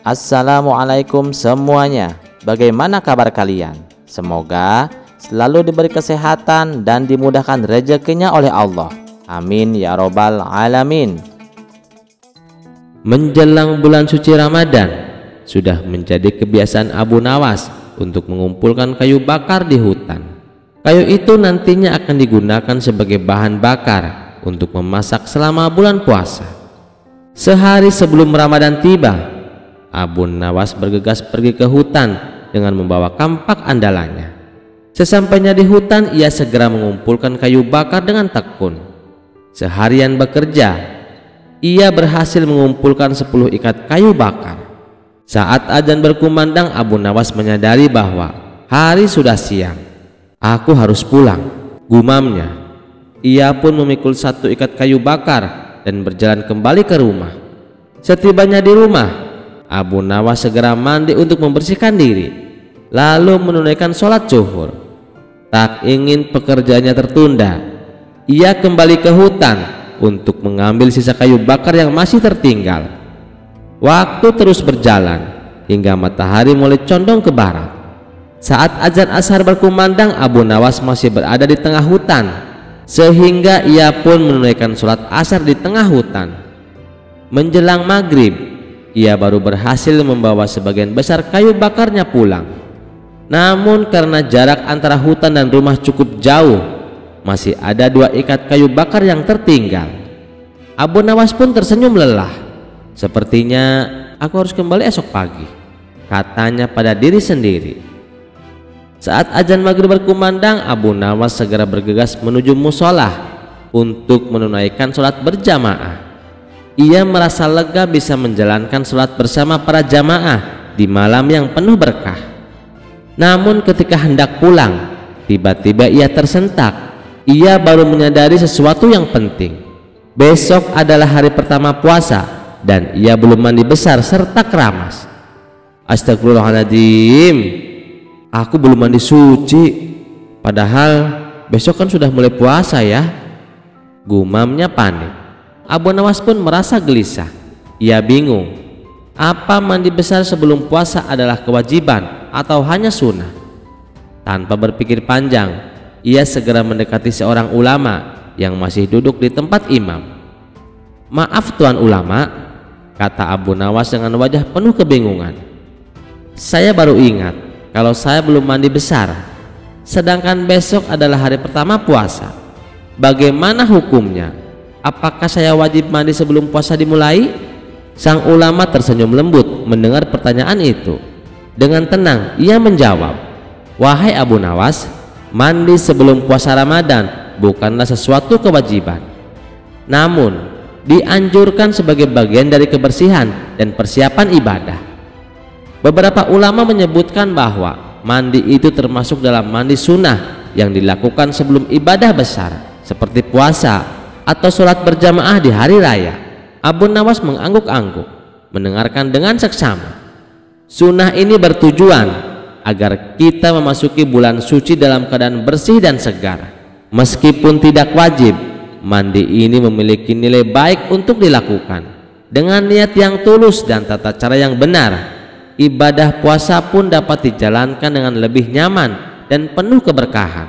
Assalamualaikum semuanya. Bagaimana kabar kalian? Semoga selalu diberi kesehatan dan dimudahkan rezekinya oleh Allah. Amin ya robbal alamin. Menjelang bulan suci Ramadan, sudah menjadi kebiasaan Abu Nawas untuk mengumpulkan kayu bakar di hutan. Kayu itu nantinya akan digunakan sebagai bahan bakar untuk memasak selama bulan puasa. Sehari sebelum Ramadan tiba, Abu Nawas bergegas pergi ke hutan dengan membawa kampak andalannya. Sesampainya di hutan, ia segera mengumpulkan kayu bakar dengan tekun. Seharian bekerja, ia berhasil mengumpulkan 10 ikat kayu bakar. Saat azan berkumandang, Abu Nawas menyadari bahwa hari sudah siang. "Aku harus pulang," gumamnya. Ia pun memikul 1 ikat kayu bakar dan berjalan kembali ke rumah. Setibanya di rumah, Abu Nawas segera mandi untuk membersihkan diri, lalu menunaikan sholat zuhur. Tak ingin pekerjaannya tertunda, ia kembali ke hutan untuk mengambil sisa kayu bakar yang masih tertinggal. Waktu terus berjalan hingga matahari mulai condong ke barat. Saat azan ashar berkumandang, Abu Nawas masih berada di tengah hutan, sehingga ia pun menunaikan sholat ashar di tengah hutan. Menjelang maghrib, ia baru berhasil membawa sebagian besar kayu bakarnya pulang. Namun karena jarak antara hutan dan rumah cukup jauh, masih ada 2 ikat kayu bakar yang tertinggal. Abu Nawas pun tersenyum lelah. "Sepertinya aku harus kembali esok pagi," katanya pada diri sendiri. Saat azan maghrib berkumandang, Abu Nawas segera bergegas menuju musola untuk menunaikan sholat berjamaah. Ia merasa lega bisa menjalankan sholat bersama para jamaah di malam yang penuh berkah. Namun ketika hendak pulang, tiba-tiba ia tersentak. Ia baru menyadari sesuatu yang penting. Besok adalah hari pertama puasa dan ia belum mandi besar serta keramas. "Astagfirullahaladzim, aku belum mandi suci. Padahal besok kan sudah mulai puasa ya," gumamnya panik. Abu Nawas pun merasa gelisah. Ia bingung, apa mandi besar sebelum puasa adalah kewajiban atau hanya sunnah? Tanpa berpikir panjang, ia segera mendekati seorang ulama yang masih duduk di tempat imam. "Maaf tuan ulama," kata Abu Nawas dengan wajah penuh kebingungan. "Saya baru ingat kalau saya belum mandi besar, sedangkan besok adalah hari pertama puasa. Bagaimana hukumnya? Apakah saya wajib mandi sebelum puasa dimulai?" Sang ulama tersenyum lembut mendengar pertanyaan itu. Dengan tenang ia menjawab, "Wahai Abu Nawas, mandi sebelum puasa Ramadan bukanlah sesuatu kewajiban, namun dianjurkan sebagai bagian dari kebersihan dan persiapan ibadah. Beberapa ulama menyebutkan bahwa mandi itu termasuk dalam mandi sunnah yang dilakukan sebelum ibadah besar seperti puasa atau sholat berjamaah di hari raya." Abu Nawas mengangguk-angguk mendengarkan dengan seksama. Sunnah ini bertujuan agar kita memasuki bulan suci dalam keadaan bersih dan segar. Meskipun tidak wajib, mandi ini memiliki nilai baik untuk dilakukan. Dengan niat yang tulus dan tata cara yang benar, ibadah puasa pun dapat dijalankan dengan lebih nyaman dan penuh keberkahan.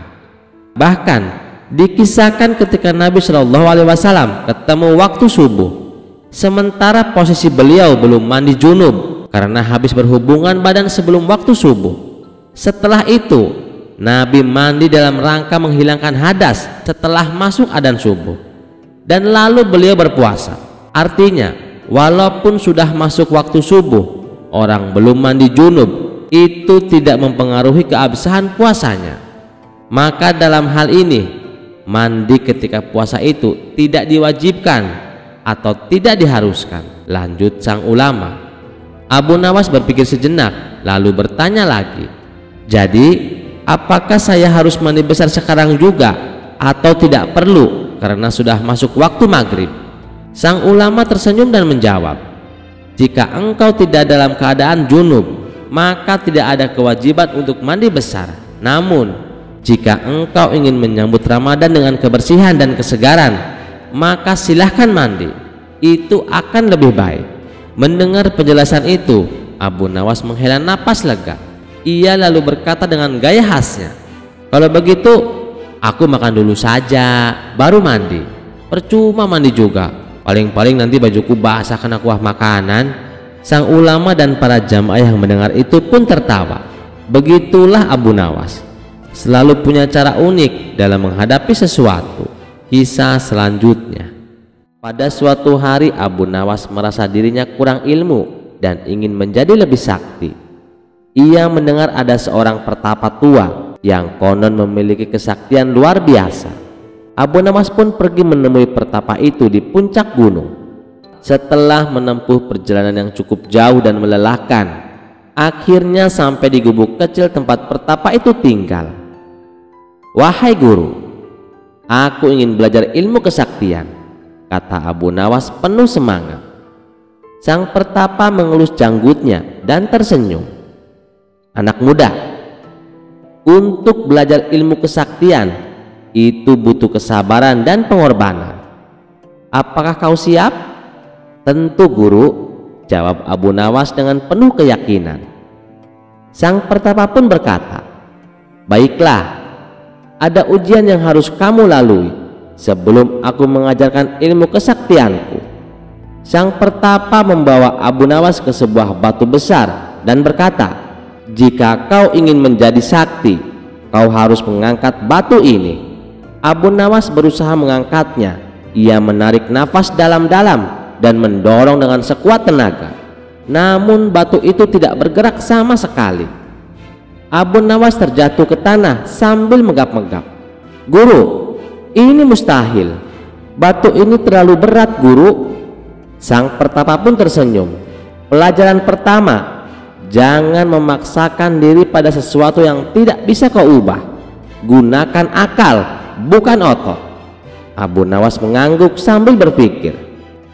Bahkan dikisahkan ketika Nabi Shallallahu Alaihi Wasallam ketemu waktu subuh, sementara posisi beliau belum mandi junub karena habis berhubungan badan sebelum waktu subuh. Setelah itu Nabi mandi dalam rangka menghilangkan hadas setelah masuk adzan subuh, dan lalu beliau berpuasa. Artinya walaupun sudah masuk waktu subuh, orang belum mandi junub itu tidak mempengaruhi keabsahan puasanya. Maka dalam hal ini, mandi ketika puasa itu tidak diwajibkan atau tidak diharuskan, lanjut sang ulama. Abu Nawas berpikir sejenak lalu bertanya lagi, "Jadi apakah saya harus mandi besar sekarang juga atau tidak perlu karena sudah masuk waktu maghrib?" Sang ulama tersenyum dan menjawab, "Jika engkau tidak dalam keadaan junub, maka tidak ada kewajiban untuk mandi besar. Namun jika engkau ingin menyambut Ramadan dengan kebersihan dan kesegaran, maka silahkan mandi, itu akan lebih baik." Mendengar penjelasan itu, Abu Nawas menghela napas lega. Ia lalu berkata dengan gaya khasnya, "Kalau begitu, aku makan dulu saja, baru mandi." "Percuma mandi juga, paling-paling nanti bajuku basah kena kuah makanan." Sang ulama dan para jamaah yang mendengar itu pun tertawa. Begitulah Abu Nawas, selalu punya cara unik dalam menghadapi sesuatu. Kisah selanjutnya. Pada suatu hari Abu Nawas merasa dirinya kurang ilmu dan ingin menjadi lebih sakti. Ia mendengar ada seorang pertapa tua yang konon memiliki kesaktian luar biasa. Abu Nawas pun pergi menemui pertapa itu di puncak gunung. Setelah menempuh perjalanan yang cukup jauh dan melelahkan, akhirnya sampai di gubuk kecil tempat pertapa itu tinggal. "Wahai guru, aku ingin belajar ilmu kesaktian," kata Abu Nawas penuh semangat. Sang pertapa mengelus janggutnya dan tersenyum. "Anak muda, untuk belajar ilmu kesaktian itu butuh kesabaran dan pengorbanan. Apakah kau siap?" "Tentu guru," jawab Abu Nawas dengan penuh keyakinan. Sang pertapa pun berkata, "Baiklah, ada ujian yang harus kamu lalui sebelum aku mengajarkan ilmu kesaktianku." Sang pertapa membawa Abu Nawas ke sebuah batu besar dan berkata, "Jika kau ingin menjadi sakti, kau harus mengangkat batu ini." Abu Nawas berusaha mengangkatnya. Ia menarik nafas dalam-dalam dan mendorong dengan sekuat tenaga, namun batu itu tidak bergerak sama sekali. Abu Nawas terjatuh ke tanah sambil megap-megap. "Guru, ini mustahil. Batu ini terlalu berat, guru." Sang pertapa pun tersenyum. "Pelajaran pertama, jangan memaksakan diri pada sesuatu yang tidak bisa kau ubah. Gunakan akal, bukan otot." Abu Nawas mengangguk sambil berpikir,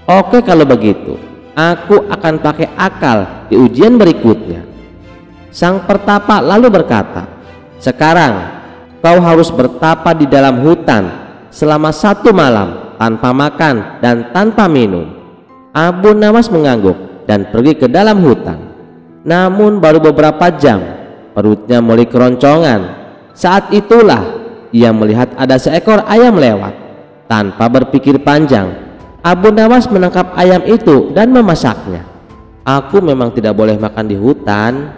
"Oke, kalau begitu aku akan pakai akal di ujian berikutnya." Sang pertapa lalu berkata, "Sekarang kau harus bertapa di dalam hutan selama 1 malam tanpa makan dan tanpa minum." Abu Nawas mengangguk dan pergi ke dalam hutan. Namun baru beberapa jam perutnya mulai keroncongan. Saat itulah ia melihat ada seekor ayam lewat. Tanpa berpikir panjang, Abu Nawas menangkap ayam itu dan memasaknya. "Aku memang tidak boleh makan di hutan,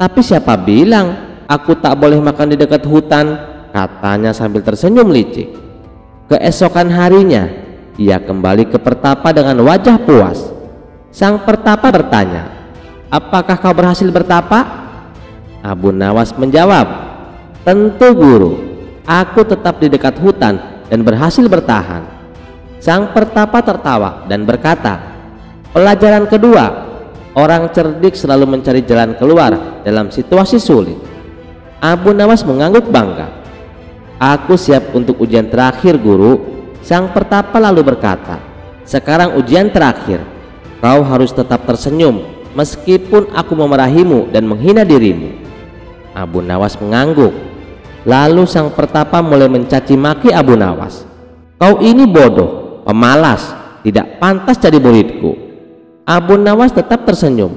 tapi siapa bilang aku tak boleh makan di dekat hutan?" katanya sambil tersenyum licik. Keesokan harinya ia kembali ke pertapa dengan wajah puas. Sang pertapa bertanya, "Apakah kau berhasil bertapa?" Abu Nawas menjawab, "Tentu guru, aku tetap di dekat hutan dan berhasil bertahan." Sang pertapa tertawa dan berkata, "Pelajaran kedua, orang cerdik selalu mencari jalan keluar dalam situasi sulit." Abu Nawas mengangguk bangga. "Aku siap untuk ujian terakhir, guru." Sang pertapa lalu berkata, "Sekarang ujian terakhir. Kau harus tetap tersenyum meskipun aku memarahimu dan menghina dirimu." Abu Nawas mengangguk. Lalu sang pertapa mulai mencaci maki Abu Nawas. "Kau ini bodoh, pemalas, tidak pantas jadi muridku." Abu Nawas tetap tersenyum.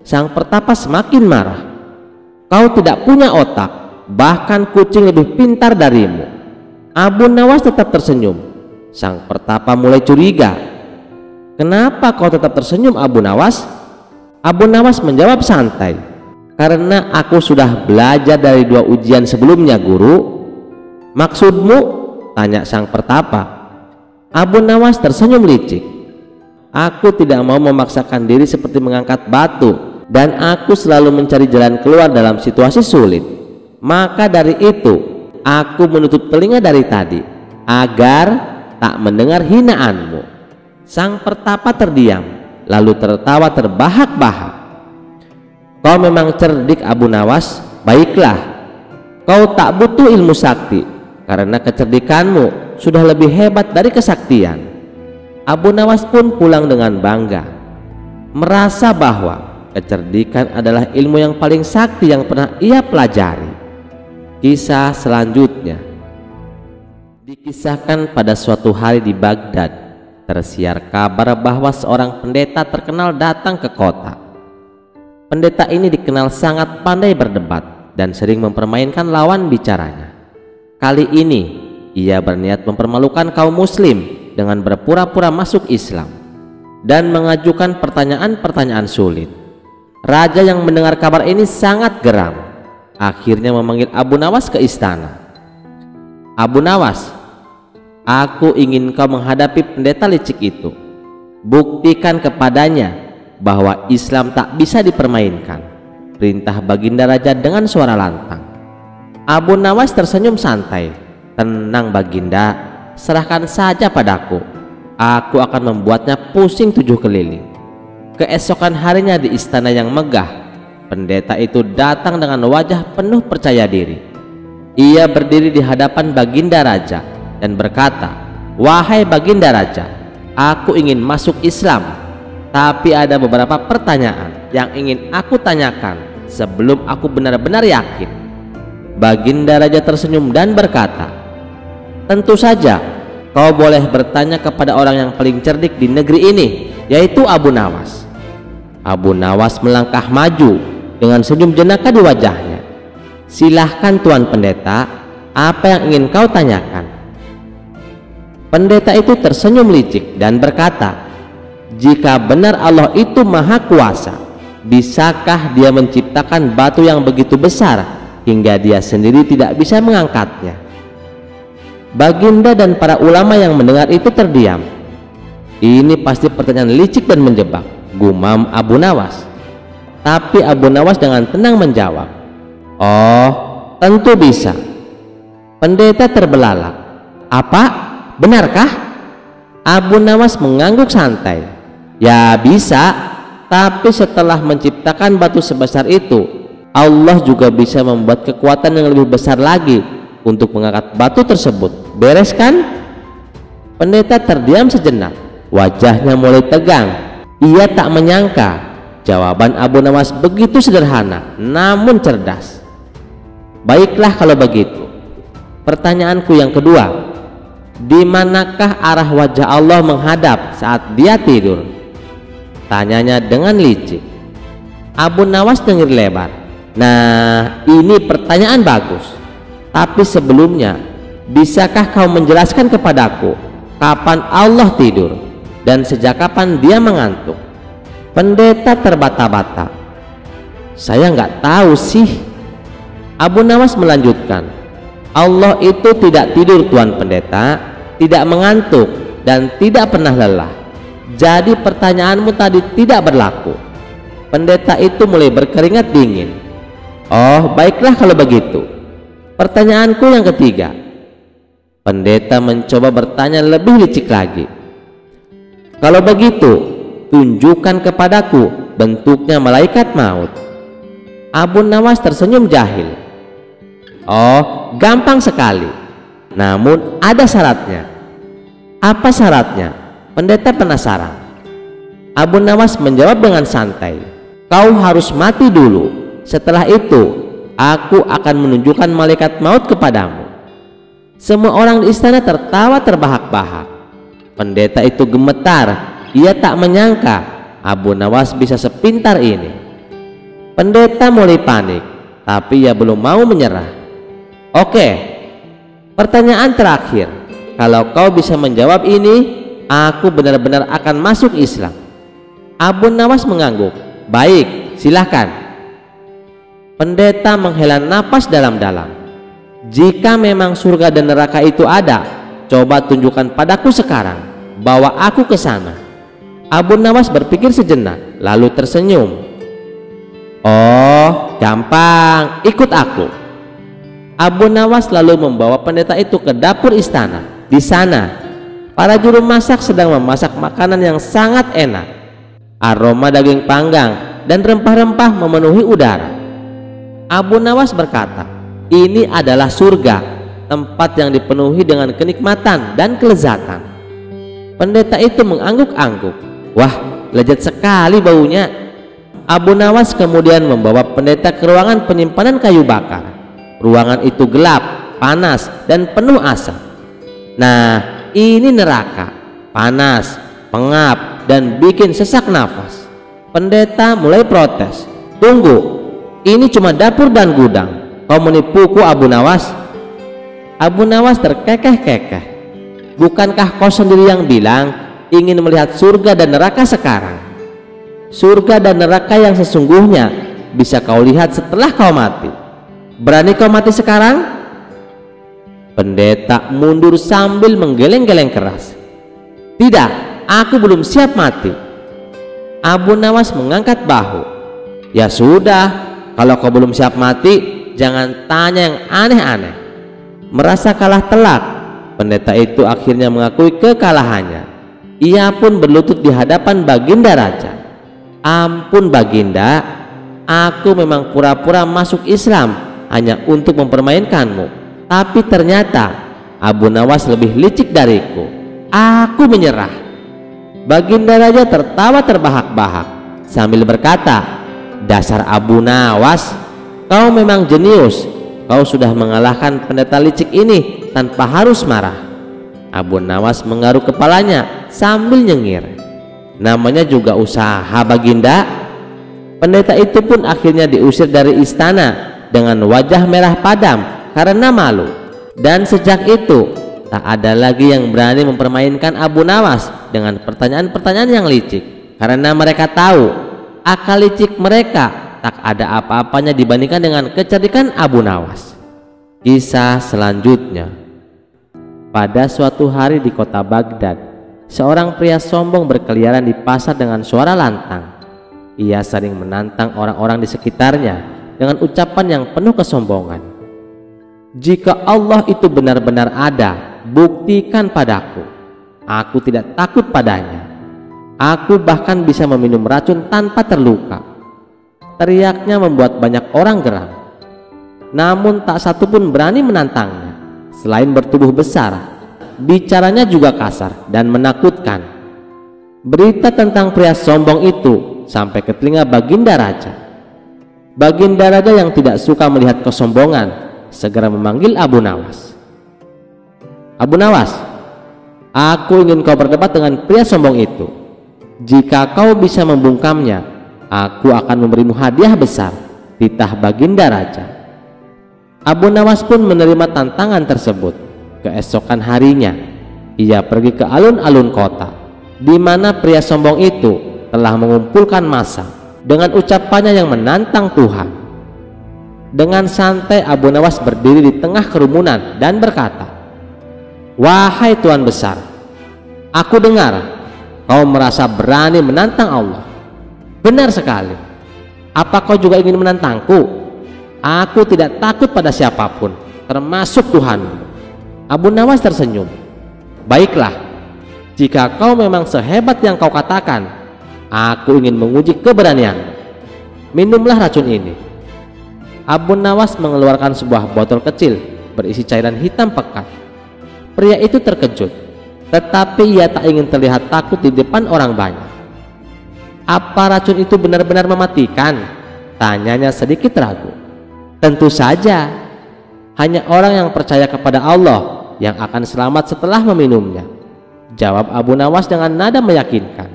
Sang pertapa semakin marah. "Kau tidak punya otak, bahkan kucing lebih pintar darimu." Abu Nawas tetap tersenyum. Sang pertapa mulai curiga. "Kenapa kau tetap tersenyum, Abu Nawas?" Abu Nawas menjawab santai, "Karena aku sudah belajar dari 2 ujian sebelumnya, guru." "Maksudmu?" tanya sang pertapa. Abu Nawas tersenyum licik. "Aku tidak mau memaksakan diri seperti mengangkat batu, dan aku selalu mencari jalan keluar dalam situasi sulit. Maka dari itu aku menutup telinga dari tadi agar tak mendengar hinaanmu." Sang pertapa terdiam lalu tertawa terbahak-bahak. "Kau memang cerdik, Abu Nawas. Baiklah, kau tak butuh ilmu sakti karena kecerdikanmu sudah lebih hebat dari kesaktian." Abu Nawas pun pulang dengan bangga, merasa bahwa kecerdikan adalah ilmu yang paling sakti yang pernah ia pelajari. Kisah selanjutnya. Dikisahkan pada suatu hari di Baghdad, tersiar kabar bahwa seorang pendeta terkenal datang ke kota. Pendeta ini dikenal sangat pandai berdebat dan sering mempermainkan lawan bicaranya. Kali ini ia berniat mempermalukan kaum muslim dengan berpura-pura masuk Islam dan mengajukan pertanyaan-pertanyaan sulit. Raja yang mendengar kabar ini sangat geram, akhirnya memanggil Abu Nawas ke istana. "Abu Nawas, aku ingin kau menghadapi pendeta licik itu. Buktikan kepadanya bahwa Islam tak bisa dipermainkan," perintah Baginda Raja dengan suara lantang. Abu Nawas tersenyum santai. "Tenang Baginda, serahkan saja padaku. Aku akan membuatnya pusing 7 keliling." Keesokan harinya di istana yang megah, pendeta itu datang dengan wajah penuh percaya diri. Ia berdiri di hadapan Baginda Raja dan berkata, "Wahai Baginda Raja, aku ingin masuk Islam, tapi ada beberapa pertanyaan yang ingin aku tanyakan sebelum aku benar-benar yakin." Baginda Raja tersenyum dan berkata, "Tentu saja, kau boleh bertanya kepada orang yang paling cerdik di negeri ini, yaitu Abu Nawas." Abu Nawas melangkah maju dengan senyum jenaka di wajahnya. "Silahkan Tuan Pendeta, apa yang ingin kau tanyakan?" Pendeta itu tersenyum licik dan berkata, "Jika benar Allah itu maha kuasa, bisakah dia menciptakan batu yang begitu besar hingga dia sendiri tidak bisa mengangkatnya?" Baginda dan para ulama yang mendengar itu terdiam. Ini pasti pertanyaan licik dan menjebak, gumam Abu Nawas. Tapi Abu Nawas dengan tenang menjawab, "Oh, tentu bisa." Pendeta terbelalak. "Apa? Benarkah?" Abu Nawas mengangguk santai. "Ya bisa, tapi setelah menciptakan batu sebesar itu, Allah juga bisa membuat kekuatan yang lebih besar lagi untuk mengangkat batu tersebut. Beres kan?" Pendeta terdiam sejenak, wajahnya mulai tegang. Ia tak menyangka jawaban Abu Nawas begitu sederhana namun cerdas. "Baiklah kalau begitu. Pertanyaanku yang kedua, di manakah arah wajah Allah menghadap saat dia tidur?" Tanyanya dengan licik. Abu Nawas dengar lebar. "Nah, ini pertanyaan bagus. Tapi sebelumnya, bisakah kau menjelaskan kepadaku kapan Allah tidur dan sejak kapan dia mengantuk?" Pendeta terbata-bata. "Saya nggak tahu sih." Abu Nawas melanjutkan, "Allah itu tidak tidur Tuan Pendeta, tidak mengantuk dan tidak pernah lelah. Jadi pertanyaanmu tadi tidak berlaku." Pendeta itu mulai berkeringat dingin. "Oh, baiklah kalau begitu. Pertanyaanku yang ketiga." Pendeta mencoba bertanya lebih licik lagi. "Kalau begitu, tunjukkan kepadaku bentuknya malaikat maut." Abu Nawas tersenyum jahil. "Oh, gampang sekali. Namun ada syaratnya." "Apa syaratnya?" Pendeta penasaran. Abu Nawas menjawab dengan santai, "Kau harus mati dulu. Setelah itu, aku akan menunjukkan malaikat maut kepadamu." Semua orang di istana tertawa terbahak-bahak. Pendeta itu gemetar. Ia tak menyangka Abu Nawas bisa sepintar ini. Pendeta mulai panik, tapi ia belum mau menyerah. "Oke, pertanyaan terakhir. Kalau kau bisa menjawab ini, aku benar-benar akan masuk Islam." Abu Nawas mengangguk. "Baik, silahkan." Pendeta menghela napas dalam-dalam. "Jika memang surga dan neraka itu ada, coba tunjukkan padaku sekarang. Bawa aku ke sana." Abu Nawas berpikir sejenak, lalu tersenyum. "Oh, gampang, ikut aku." Abu Nawas lalu membawa pendeta itu ke dapur istana. Di sana, para juru masak sedang memasak makanan yang sangat enak. Aroma daging panggang dan rempah-rempah memenuhi udara. Abu Nawas berkata, "Ini adalah surga, tempat yang dipenuhi dengan kenikmatan dan kelezatan." Pendeta itu mengangguk-angguk. "Wah, lezat sekali baunya." Abu Nawas kemudian membawa pendeta ke ruangan penyimpanan kayu bakar. Ruangan itu gelap, panas, dan penuh asap. "Nah, ini neraka, panas, pengap, dan bikin sesak nafas." Pendeta mulai protes. Tunggu, ini cuma dapur dan gudang. Kau menipuku, Abu Nawas. Abu Nawas terkekeh-kekeh. Bukankah kau sendiri yang bilang ingin melihat surga dan neraka sekarang? Surga dan neraka yang sesungguhnya bisa kau lihat setelah kau mati. Berani kau mati sekarang? Pendeta mundur sambil menggeleng-geleng keras. Tidak, aku belum siap mati. Abu Nawas mengangkat bahu. Ya sudah, kalau kau belum siap mati, jangan tanya yang aneh-aneh. Merasa kalah telak, pendeta itu akhirnya mengakui kekalahannya. Ia pun berlutut di hadapan Baginda Raja. Ampun Baginda, aku memang pura-pura masuk Islam hanya untuk mempermainkanmu. Tapi ternyata Abu Nawas lebih licik dariku. Aku menyerah. Baginda Raja tertawa terbahak-bahak sambil berkata, dasar Abu Nawas, kau memang jenius. Kau sudah mengalahkan pendeta licik ini tanpa harus marah. Abu Nawas menggaruk kepalanya sambil nyengir. Namanya juga usaha Baginda. Pendeta itu pun akhirnya diusir dari istana dengan wajah merah padam karena malu. Dan sejak itu tak ada lagi yang berani mempermainkan Abu Nawas dengan pertanyaan-pertanyaan yang licik, karena mereka tahu akal licik mereka tak ada apa-apanya dibandingkan dengan kecerdikan Abu Nawas. Kisah selanjutnya. Pada suatu hari di kota Baghdad, seorang pria sombong berkeliaran di pasar dengan suara lantang. Ia sering menantang orang-orang di sekitarnya dengan ucapan yang penuh kesombongan. Jika Allah itu benar-benar ada, buktikan padaku. Aku tidak takut padanya. Aku bahkan bisa meminum racun tanpa terluka. Teriaknya membuat banyak orang geram. Namun tak satu pun berani menantangnya. Selain bertubuh besar, bicaranya juga kasar dan menakutkan. Berita tentang pria sombong itu sampai ke telinga Baginda Raja. Baginda Raja yang tidak suka melihat kesombongan segera memanggil Abu Nawas. Abu Nawas, aku ingin kau berdebat dengan pria sombong itu. Jika kau bisa membungkamnya, aku akan memberimu hadiah besar, titah Baginda Raja. Abu Nawas pun menerima tantangan tersebut. Keesokan harinya, ia pergi ke alun-alun kota, di mana pria sombong itu telah mengumpulkan massa dengan ucapannya yang menantang Tuhan. Dengan santai Abu Nawas berdiri di tengah kerumunan dan berkata, wahai Tuan besar, aku dengar kau merasa berani menantang Allah. Benar sekali. Apa kau juga ingin menantangku? Aku tidak takut pada siapapun, termasuk Tuhanmu. Abu Nawas tersenyum. Baiklah, jika kau memang sehebat yang kau katakan, aku ingin menguji keberanianmu. Minumlah racun ini. Abu Nawas mengeluarkan sebuah botol kecil berisi cairan hitam pekat. Pria itu terkejut, tetapi ia tak ingin terlihat takut di depan orang banyak. Apa racun itu benar-benar mematikan? Tanyanya sedikit ragu. Tentu saja, hanya orang yang percaya kepada Allah yang akan selamat setelah meminumnya, jawab Abu Nawas dengan nada meyakinkan.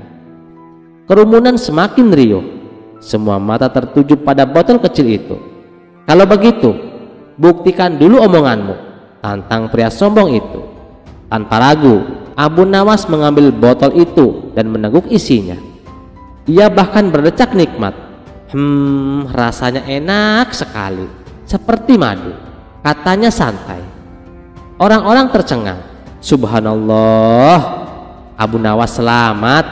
Kerumunan semakin riuh. Semua mata tertuju pada botol kecil itu. Kalau begitu, buktikan dulu omonganmu, tantang pria sombong itu. Tanpa ragu, Abu Nawas mengambil botol itu dan meneguk isinya. Ia bahkan berdecak nikmat. Rasanya enak sekali, seperti madu, katanya santai. Orang-orang tercengang. Subhanallah, Abu Nawas selamat,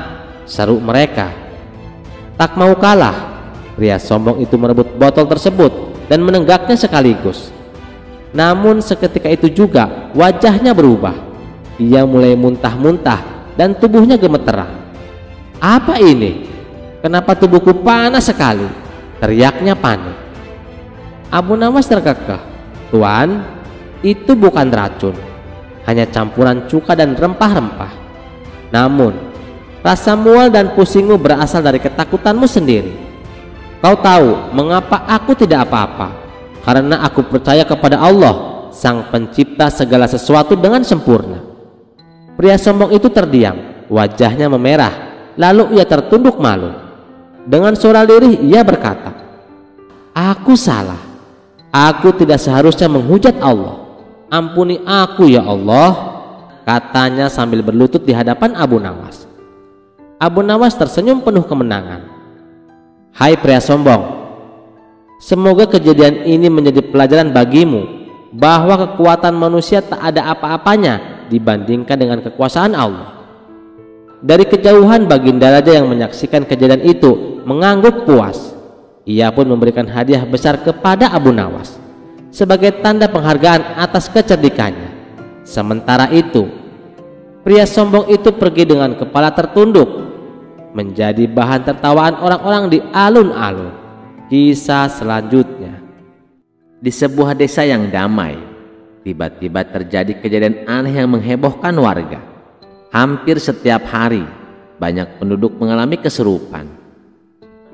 seru mereka. Tak mau kalah, pria sombong itu merebut botol tersebut dan menenggaknya sekaligus. Namun seketika itu juga wajahnya berubah. Ia mulai muntah-muntah dan tubuhnya gemeteran. Apa ini? Kenapa tubuhku panas sekali? Teriaknya panik. Abu Nawas terkekeh. Tuan, itu bukan racun, hanya campuran cuka dan rempah-rempah. Namun rasa mual dan pusingmu berasal dari ketakutanmu sendiri. Kau tahu mengapa aku tidak apa-apa? Karena aku percaya kepada Allah, Sang Pencipta segala sesuatu dengan sempurna. Pria sombong itu terdiam, wajahnya memerah, lalu ia tertunduk malu. Dengan suara lirih ia berkata, Aku salah. Aku tidak seharusnya menghujat Allah. Ampuni aku ya Allah, katanya sambil berlutut di hadapan Abu Nawas. Abu Nawas tersenyum penuh kemenangan. Hai pria sombong, semoga kejadian ini menjadi pelajaran bagimu bahwa kekuatan manusia tak ada apa-apanya dibandingkan dengan kekuasaan Allah. Dari kejauhan baginda raja yang menyaksikan kejadian itu mengangguk puas. Ia pun memberikan hadiah besar kepada Abu Nawas sebagai tanda penghargaan atas kecerdikannya. Sementara itu, pria sombong itu pergi dengan kepala tertunduk, menjadi bahan tertawaan orang-orang di alun-alun. Kisah selanjutnya. Di sebuah desa yang damai, tiba-tiba terjadi kejadian aneh yang menghebohkan warga. Hampir setiap hari, banyak penduduk mengalami kesurupan.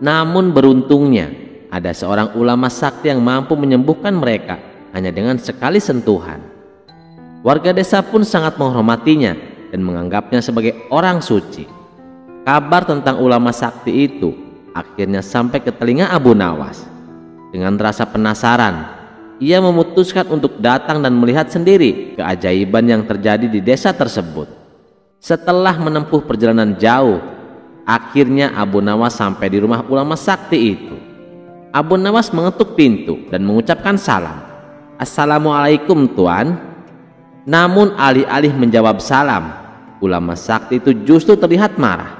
Namun beruntungnya, ada seorang ulama sakti yang mampu menyembuhkan mereka hanya dengan sekali sentuhan. Warga desa pun sangat menghormatinya dan menganggapnya sebagai orang suci. Kabar tentang ulama sakti itu akhirnya sampai ke telinga Abu Nawas. Dengan rasa penasaran, ia memutuskan untuk datang dan melihat sendiri keajaiban yang terjadi di desa tersebut. Setelah menempuh perjalanan jauh, akhirnya Abu Nawas sampai di rumah ulama sakti itu. Abu Nawas mengetuk pintu dan mengucapkan salam. Assalamualaikum tuan. Namun alih-alih menjawab salam, ulama sakti itu justru terlihat marah.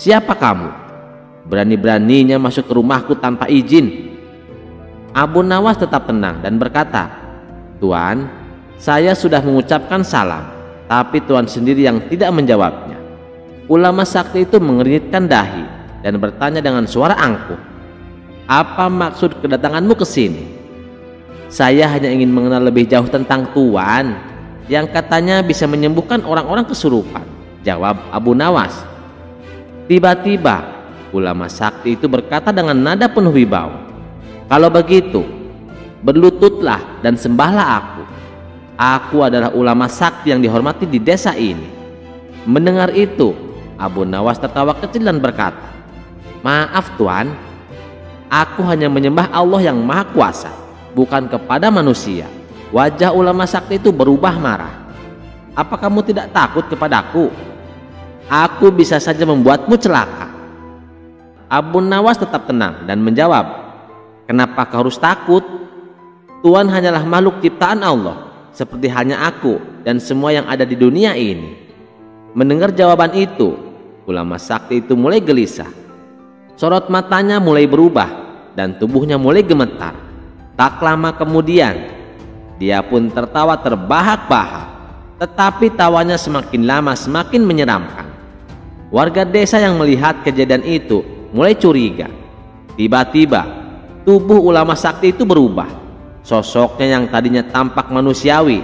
Siapa kamu? Berani-beraninya masuk ke rumahku tanpa izin. Abu Nawas tetap tenang dan berkata, Tuan, saya sudah mengucapkan salam, tapi tuan sendiri yang tidak menjawabnya. Ulama sakti itu mengernyitkan dahi dan bertanya dengan suara angkuh, apa maksud kedatanganmu ke sini? Saya hanya ingin mengenal lebih jauh tentang tuan yang katanya bisa menyembuhkan orang-orang kesurupan, jawab Abu Nawas. Tiba-tiba ulama sakti itu berkata dengan nada penuh wibawa, kalau begitu berlututlah dan sembahlah aku. Aku adalah ulama sakti yang dihormati di desa ini. Mendengar itu, Abu Nawas tertawa kecil dan berkata, maaf tuan, aku hanya menyembah Allah yang maha kuasa, bukan kepada manusia. Wajah ulama sakti itu berubah marah. Apa kamu tidak takut kepadaku? Aku bisa saja membuatmu celaka. Abu Nawas tetap tenang dan menjawab, kenapa kau harus takut? Tuhan hanyalah makhluk ciptaan Allah, seperti hanya aku dan semua yang ada di dunia ini. Mendengar jawaban itu, ulama sakti itu mulai gelisah. Sorot matanya mulai berubah dan tubuhnya mulai gemetar. Tak lama kemudian, dia pun tertawa terbahak-bahak. Tetapi tawanya semakin lama semakin menyeramkan. Warga desa yang melihat kejadian itu mulai curiga. Tiba-tiba, tubuh ulama sakti itu berubah. Sosoknya yang tadinya tampak manusiawi,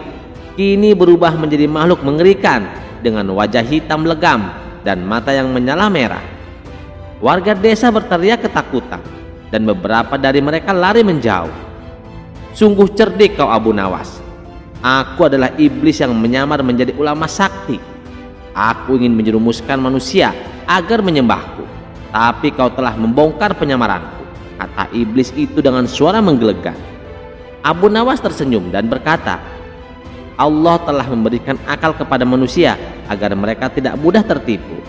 kini berubah menjadi makhluk mengerikan dengan wajah hitam legam dan mata yang menyala merah. Warga desa berteriak ketakutan dan beberapa dari mereka lari menjauh. Sungguh cerdik kau Abu Nawas. Aku adalah iblis yang menyamar menjadi ulama sakti. Aku ingin menjerumuskan manusia agar menyembahku, tapi kau telah membongkar penyamaranku, kata iblis itu dengan suara menggelegar. Abu Nawas tersenyum dan berkata, Allah telah memberikan akal kepada manusia agar mereka tidak mudah tertipu.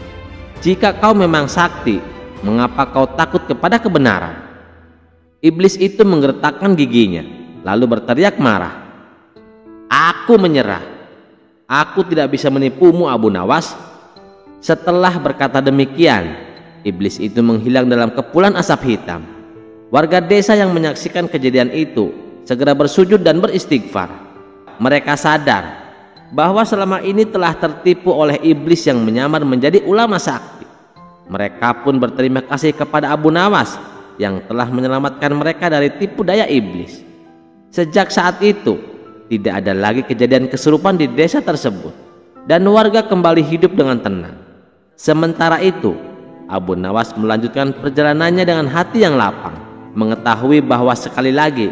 Jika kau memang sakti, mengapa kau takut kepada kebenaran? Iblis itu menggertakkan giginya, lalu berteriak marah. Aku menyerah. Aku tidak bisa menipumu Abu Nawas. Setelah berkata demikian, iblis itu menghilang dalam kepulan asap hitam. Warga desa yang menyaksikan kejadian itu segera bersujud dan beristighfar. Mereka sadar bahwa selama ini telah tertipu oleh iblis yang menyamar menjadi ulama sakti. Mereka pun berterima kasih kepada Abu Nawas yang telah menyelamatkan mereka dari tipu daya iblis. Sejak saat itu, tidak ada lagi kejadian kesurupan di desa tersebut dan warga kembali hidup dengan tenang. Sementara itu, Abu Nawas melanjutkan perjalanannya dengan hati yang lapang, mengetahui bahwa sekali lagi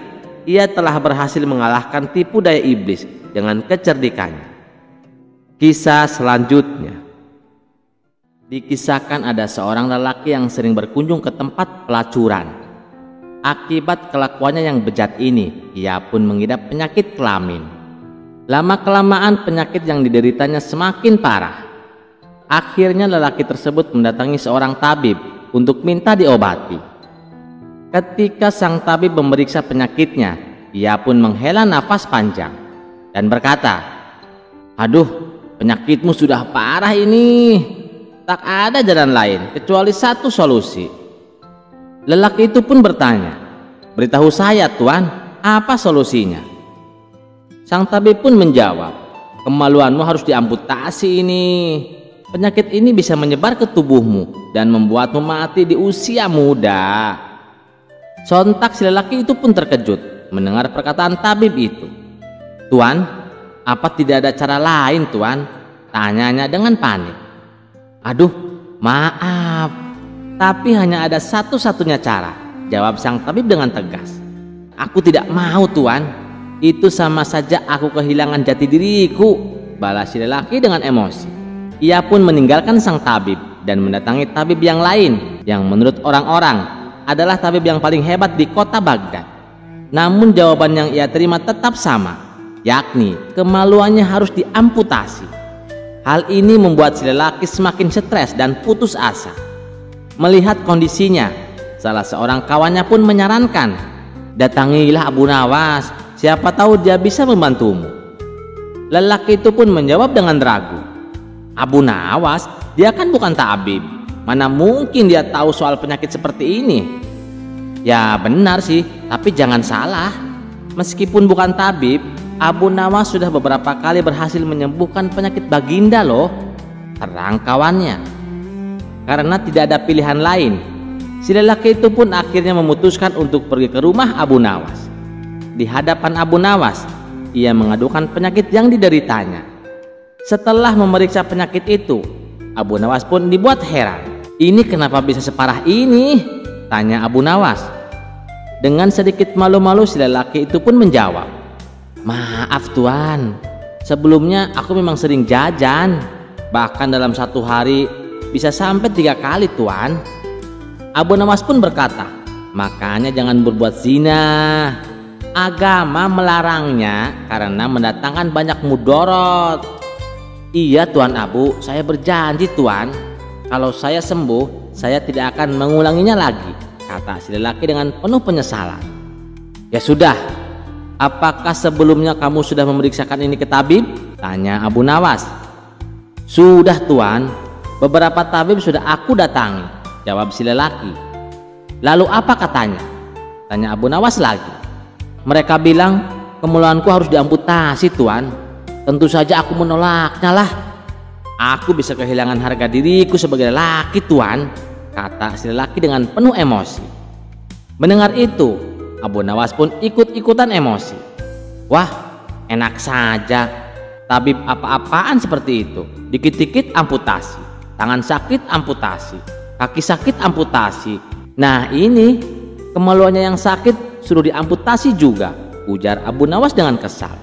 ia telah berhasil mengalahkan tipu daya iblis dengan kecerdikannya. Kisah selanjutnya. Dikisahkan ada seorang lelaki yang sering berkunjung ke tempat pelacuran. Akibat kelakuannya yang bejat ini, ia pun mengidap penyakit kelamin. Lama-kelamaan penyakit yang dideritanya semakin parah. Akhirnya lelaki tersebut mendatangi seorang tabib untuk minta diobati. Ketika sang tabib memeriksa penyakitnya, ia pun menghela nafas panjang dan berkata, "Aduh, penyakitmu sudah parah ini. Tak ada jalan lain kecuali satu solusi." Lelaki itu pun bertanya, "Beritahu saya, Tuan, apa solusinya?" Sang tabib pun menjawab, "Kemaluanmu harus diamputasi ini. Penyakit ini bisa menyebar ke tubuhmu dan membuatmu mati di usia muda." Sontak si lelaki itu pun terkejut mendengar perkataan tabib itu. "Tuan, apa tidak ada cara lain, Tuan?" tanyanya dengan panik. "Aduh, maaf, tapi hanya ada satu-satunya cara," jawab sang tabib dengan tegas. "Aku tidak mau, Tuan. Itu sama saja aku kehilangan jati diriku," balas si lelaki dengan emosi. Ia pun meninggalkan sang tabib dan mendatangi tabib yang lain yang menurut orang-orang adalah tabib yang paling hebat di kota Baghdad. Namun jawaban yang ia terima tetap sama, yakni kemaluannya harus diamputasi. Hal ini membuat si lelaki semakin stres dan putus asa. Melihat kondisinya, salah seorang kawannya pun menyarankan, "Datangilah Abu Nawas, siapa tahu dia bisa membantumu." Lelaki itu pun menjawab dengan ragu, "Abu Nawas, dia kan bukan tabib. Mana mungkin dia tahu soal penyakit seperti ini?" Ya benar sih, tapi jangan salah. Meskipun bukan tabib, Abu Nawas sudah beberapa kali berhasil menyembuhkan penyakit baginda loh, terang kawannya. Karena tidak ada pilihan lain, si lelaki itu pun akhirnya memutuskan untuk pergi ke rumah Abu Nawas. Di hadapan Abu Nawas, ia mengadukan penyakit yang dideritanya. Setelah memeriksa penyakit itu, Abu Nawas pun dibuat heran. "Ini kenapa bisa separah ini?" tanya Abu Nawas. Dengan sedikit malu-malu si lelaki itu pun menjawab, "Maaf, Tuan, sebelumnya aku memang sering jajan. Bahkan dalam satu hari bisa sampai 3 kali, Tuan." Abu Nawas pun berkata, "Makanya jangan berbuat zina. Agama melarangnya karena mendatangkan banyak mudorot." "Iya, Tuan Abu, saya berjanji, Tuan. Kalau saya sembuh, saya tidak akan mengulanginya lagi," kata si lelaki dengan penuh penyesalan. "Ya sudah, apakah sebelumnya kamu sudah memeriksakan ini ke tabib?" tanya Abu Nawas. "Sudah, Tuan. Beberapa tabib sudah aku datangi," jawab si lelaki. "Lalu apa katanya?" tanya Abu Nawas lagi. "Mereka bilang kemaluanku harus diamputasi, Tuan. Tentu saja aku menolaknya lah. Aku bisa kehilangan harga diriku sebagai lelaki, Tuan," kata si lelaki dengan penuh emosi. Mendengar itu, Abu Nawas pun ikut-ikutan emosi. "Wah, enak saja. Tabib apa-apaan seperti itu. Dikit-dikit amputasi. Tangan sakit amputasi, kaki sakit amputasi. Nah ini, kemaluannya yang sakit suruh diamputasi juga," ujar Abu Nawas dengan kesal.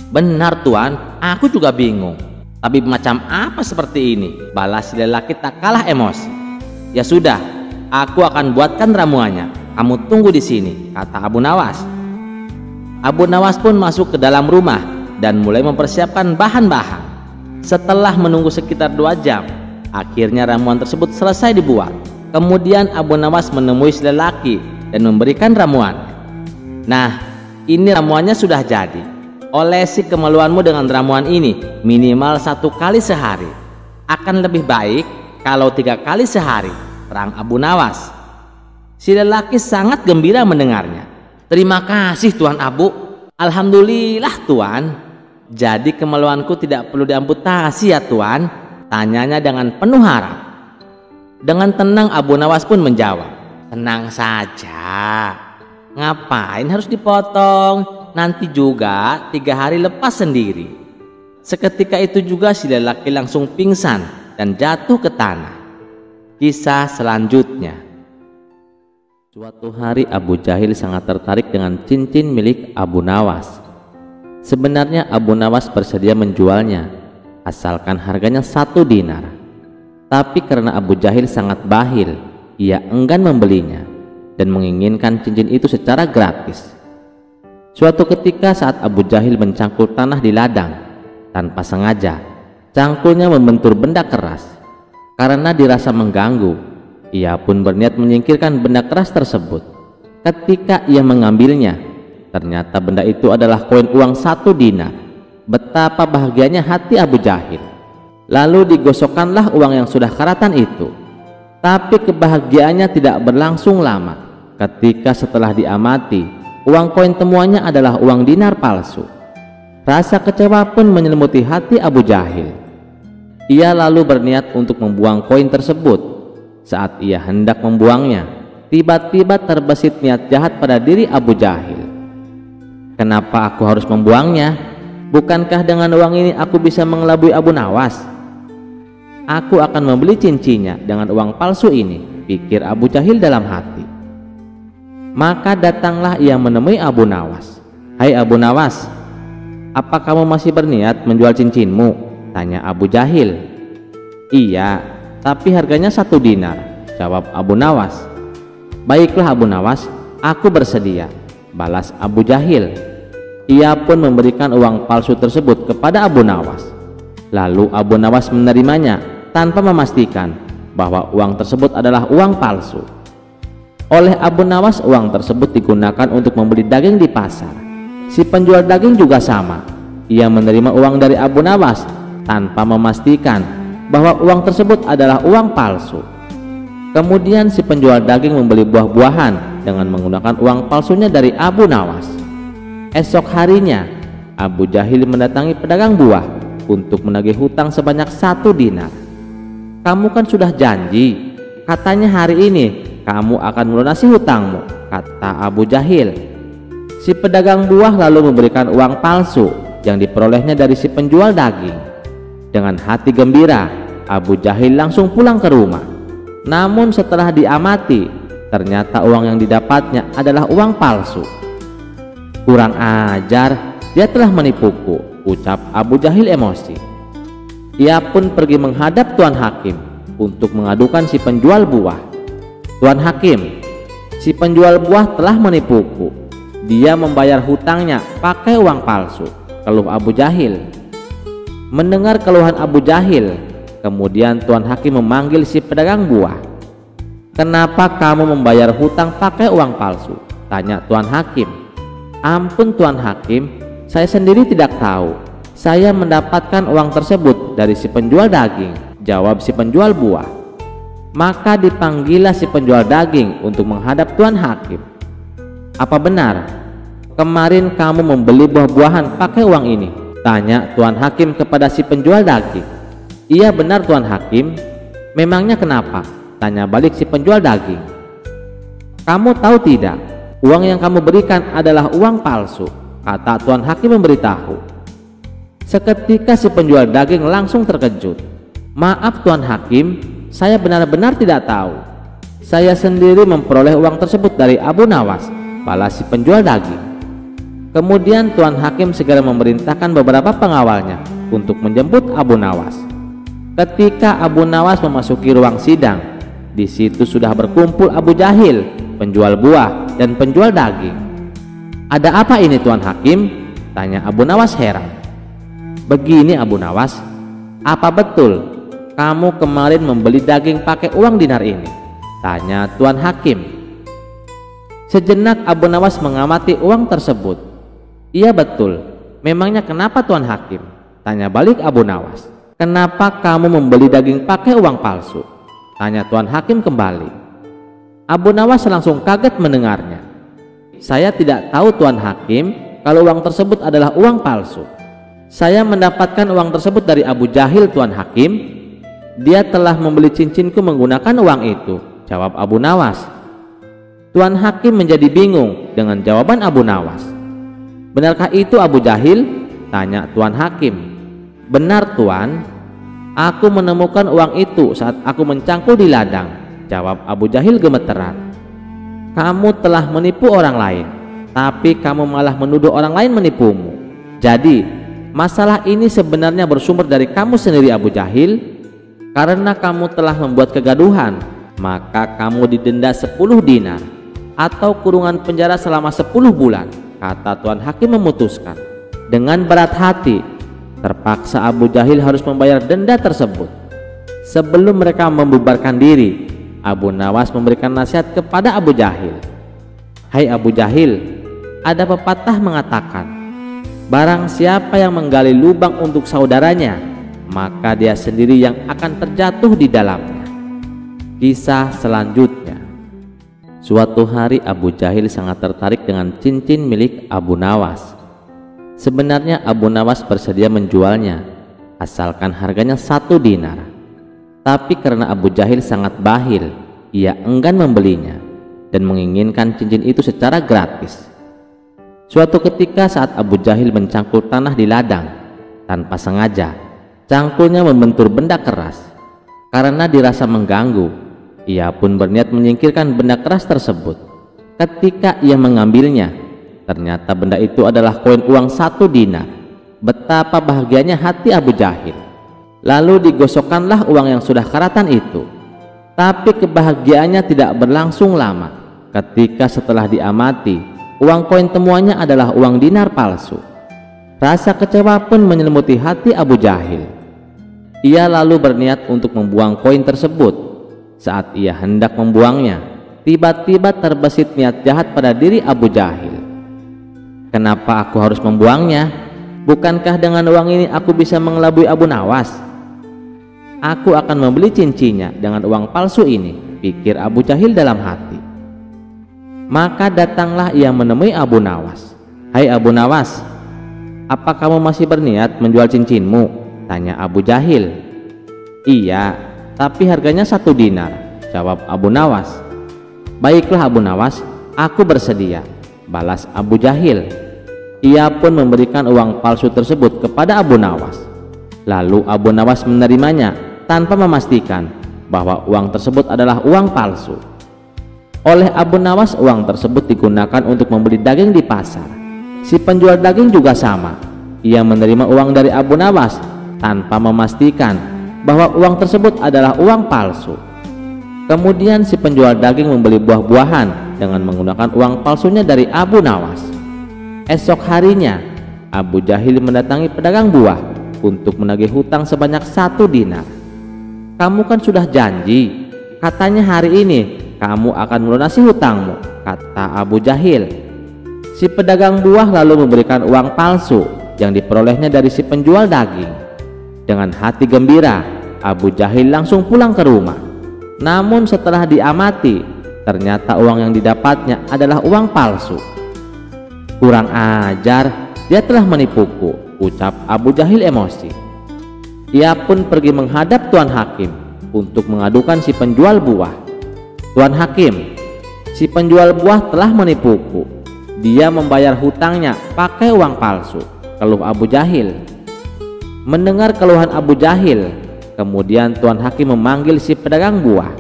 "Benar, Tuan, aku juga bingung. Tabib macam apa seperti ini?" balas si lelaki tak kalah emosi. "Ya sudah, aku akan buatkan ramuannya. Kamu tunggu di sini," kata Abu Nawas. Abu Nawas pun masuk ke dalam rumah dan mulai mempersiapkan bahan-bahan. Setelah menunggu sekitar 2 jam, akhirnya ramuan tersebut selesai dibuat. Kemudian Abu Nawas menemui si lelaki dan memberikan ramuan. "Nah, ini ramuannya sudah jadi. Olesi kemaluanmu dengan ramuan ini minimal 1 kali sehari. Akan lebih baik kalau 3 kali sehari," terang Abu Nawas. Si lelaki sangat gembira mendengarnya. "Terima kasih, Tuan Abu. Alhamdulillah, Tuan. Jadi kemaluanku tidak perlu diamputasi ya, Tuan?" tanyanya dengan penuh harap. Dengan tenang Abu Nawas pun menjawab, "Tenang saja. Ngapain harus dipotong? Nanti juga 3 hari lepas sendiri." Seketika itu juga si lelaki langsung pingsan dan jatuh ke tanah. Kisah selanjutnya. Suatu hari Abu Jahil sangat tertarik dengan cincin milik Abu Nawas. Sebenarnya Abu Nawas bersedia menjualnya, asalkan harganya 1 dinar. Tapi karena Abu Jahil sangat bakhil, ia enggan membelinya. dan menginginkan cincin itu secara gratis. Suatu ketika saat Abu Jahil mencangkul tanah di ladang, tanpa sengaja cangkulnya membentur benda keras. Karena dirasa mengganggu, ia pun berniat menyingkirkan benda keras tersebut. Ketika ia mengambilnya, ternyata benda itu adalah koin uang 1 dinar. Betapa bahagianya hati Abu Jahil. Lalu digosokkanlah uang yang sudah karatan itu. Tapi kebahagiaannya tidak berlangsung lama. Ketika setelah diamati, uang koin temuannya adalah uang dinar palsu. Rasa kecewa pun menyelimuti hati Abu Jahil. Ia lalu berniat untuk membuang koin tersebut. Saat ia hendak membuangnya, tiba-tiba terbesit niat jahat pada diri Abu Jahil. Kenapa aku harus membuangnya? Bukankah dengan uang ini aku bisa mengelabui Abu Nawas? Aku akan membeli cincinnya dengan uang palsu ini, pikir Abu Jahil dalam hati. Maka datanglah ia menemui Abu Nawas. Hai Abu Nawas, apa kamu masih berniat menjual cincinmu? Tanya Abu Jahil. Iya, tapi harganya 1 dinar, jawab Abu Nawas. Baiklah Abu Nawas, aku bersedia, balas Abu Jahil. Ia pun memberikan uang palsu tersebut kepada Abu Nawas. Lalu Abu Nawas menerimanya tanpa memastikan bahwa uang tersebut adalah uang palsu. Oleh Abu Nawas, uang tersebut digunakan untuk membeli daging di pasar. Si penjual daging juga sama. Ia menerima uang dari Abu Nawas tanpa memastikan bahwa uang tersebut adalah uang palsu. Kemudian si penjual daging membeli buah-buahan dengan menggunakan uang palsunya dari Abu Nawas. Esok harinya, Abu Jahil mendatangi pedagang buah untuk menagih hutang sebanyak 1 dinar. Kamu kan sudah janji, katanya hari ini kamu akan melunasi hutangmu, kata Abu Jahil. Si pedagang buah lalu memberikan uang palsu yang diperolehnya dari si penjual daging. Dengan hati gembira, Abu Jahil langsung pulang ke rumah. Namun setelah diamati, ternyata uang yang didapatnya adalah uang palsu. Kurang ajar, dia telah menipuku, ucap Abu Jahil emosi. Ia pun pergi menghadap Tuan Hakim untuk mengadukan si penjual buah. Tuan Hakim, si penjual buah telah menipuku. Dia membayar hutangnya pakai uang palsu, keluh Abu Jahil. Mendengar keluhan Abu Jahil, kemudian Tuan Hakim memanggil si pedagang buah. Kenapa kamu membayar hutang pakai uang palsu? Tanya Tuan Hakim. Ampun Tuan Hakim, saya sendiri tidak tahu. Saya mendapatkan uang tersebut dari si penjual daging, jawab si penjual buah. Maka dipanggillah si penjual daging untuk menghadap Tuan Hakim. Apa benar kemarin kamu membeli buah-buahan pakai uang ini? Tanya Tuan Hakim kepada si penjual daging. Iya benar Tuan Hakim. Memangnya kenapa? Tanya balik si penjual daging. Kamu tahu tidak, uang yang kamu berikan adalah uang palsu, kata Tuan Hakim memberitahu. Seketika si penjual daging langsung terkejut. Maaf Tuan Hakim, saya benar-benar tidak tahu. Saya sendiri memperoleh uang tersebut dari Abu Nawas, balas si penjual daging. Kemudian Tuan Hakim segera memerintahkan beberapa pengawalnya untuk menjemput Abu Nawas. Ketika Abu Nawas memasuki ruang sidang, di situ sudah berkumpul Abu Jahil, penjual buah dan penjual daging. Ada apa ini Tuan Hakim? Tanya Abu Nawas heran. Begini Abu Nawas, apa betul kamu kemarin membeli daging pakai uang dinar ini? Tanya Tuan Hakim. Sejenak Abu Nawas mengamati uang tersebut. Iya betul. Memangnya kenapa Tuan Hakim? Tanya balik Abu Nawas. Kenapa kamu membeli daging pakai uang palsu? Tanya Tuan Hakim kembali. Abu Nawas langsung kaget mendengarnya. Saya tidak tahu Tuan Hakim kalau uang tersebut adalah uang palsu. Saya mendapatkan uang tersebut dari Abu Jahil Tuan Hakim. Dia telah membeli cincinku menggunakan uang itu, jawab Abu Nawas. Tuan Hakim menjadi bingung dengan jawaban Abu Nawas. Benarkah itu Abu Jahil? Tanya Tuan Hakim. Benar Tuan, aku menemukan uang itu saat aku mencangkul di ladang, jawab Abu Jahil gemeteran. Kamu telah menipu orang lain, tapi kamu malah menuduh orang lain menipumu. Jadi masalah ini sebenarnya bersumber dari kamu sendiri Abu Jahil. Karena kamu telah membuat kegaduhan, maka kamu didenda 10 dinar. atau kurungan penjara selama 10 bulan, kata Tuan Hakim memutuskan. Dengan berat hati, terpaksa Abu Jahil harus membayar denda tersebut. Sebelum mereka membubarkan diri, Abu Nawas memberikan nasihat kepada Abu Jahil. Hai Abu Jahil, ada pepatah mengatakan, barang siapa yang menggali lubang untuk saudaranya, maka dia sendiri yang akan terjatuh di dalamnya. Kisah selanjutnya. Suatu hari Abu Jahil sangat tertarik dengan cincin milik Abu Nawas. Sebenarnya Abu Nawas bersedia menjualnya, asalkan harganya 1 dinar. Tapi karena Abu Jahil sangat bakhil, ia enggan membelinya dan menginginkan cincin itu secara gratis. Suatu ketika saat Abu Jahil mencangkul tanah di ladang, tanpa sengaja cangkulnya membentur benda keras. Karena dirasa mengganggu, ia pun berniat menyingkirkan benda keras tersebut. Ketika ia mengambilnya, ternyata benda itu adalah koin uang 1 dinar. Betapa bahagianya hati Abu Jahil. Lalu digosokkanlah uang yang sudah karatan itu. Tapi kebahagiaannya tidak berlangsung lama. Ketika setelah diamati, uang koin temuannya adalah uang dinar palsu. Rasa kecewa pun menyelimuti hati Abu Jahil. Ia lalu berniat untuk membuang koin tersebut. Saat ia hendak membuangnya, tiba-tiba terbesit niat jahat pada diri Abu Jahil. Kenapa aku harus membuangnya? Bukankah dengan uang ini aku bisa mengelabui Abu Nawas? Aku akan membeli cincinnya dengan uang palsu ini, pikir Abu Jahil dalam hati. Maka datanglah ia menemui Abu Nawas. Hai Abu Nawas, apa kamu masih berniat menjual cincinmu? Tanya Abu Jahil. Iya, tapi harganya 1 dinar, jawab Abu Nawas. Baiklah Abu Nawas, aku bersedia, balas Abu Jahil. Ia pun memberikan uang palsu tersebut kepada Abu Nawas. Lalu Abu Nawas menerimanya tanpa memastikan bahwa uang tersebut adalah uang palsu. Oleh Abu Nawas, uang tersebut digunakan untuk membeli daging di pasar. Si penjual daging juga sama. Ia menerima uang dari Abu Nawas tanpa memastikan bahwa uang tersebut adalah uang palsu. Kemudian si penjual daging membeli buah-buahan dengan menggunakan uang palsunya dari Abu Nawas. Esok harinya, Abu Jahil mendatangi pedagang buah untuk menagih hutang sebanyak 1 dinar. Kamu kan sudah janji, katanya hari ini kamu akan melunasi hutangmu, kata Abu Jahil. Si pedagang buah lalu memberikan uang palsu yang diperolehnya dari si penjual daging. Dengan hati gembira, Abu Jahil langsung pulang ke rumah. Namun setelah diamati, ternyata uang yang didapatnya adalah uang palsu. Kurang ajar, dia telah menipuku, ucap Abu Jahil emosi. Ia pun pergi menghadap Tuan Hakim untuk mengadukan si penjual buah. Tuan Hakim, si penjual buah telah menipuku. Dia membayar hutangnya pakai uang palsu, keluh Abu Jahil. Mendengar keluhan Abu Jahil, kemudian Tuan Hakim memanggil si pedagang buah.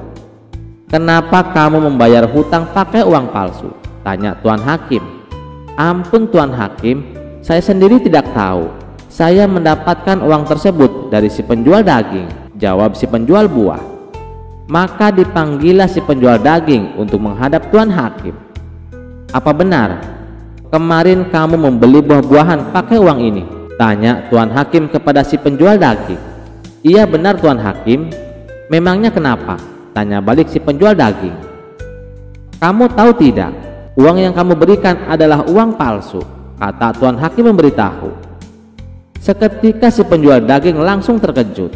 Kenapa kamu membayar hutang pakai uang palsu? Tanya Tuan Hakim. Ampun Tuan Hakim, saya sendiri tidak tahu. Saya mendapatkan uang tersebut dari si penjual daging, jawab si penjual buah. Maka dipanggillah si penjual daging untuk menghadap Tuan Hakim. Apa benar kemarin kamu membeli buah-buahan pakai uang ini? Tanya Tuan Hakim kepada si penjual daging. Iya benar Tuan Hakim. Memangnya kenapa? Tanya balik si penjual daging. Kamu tahu tidak, uang yang kamu berikan adalah uang palsu, kata Tuan Hakim memberitahu. Seketika si penjual daging langsung terkejut.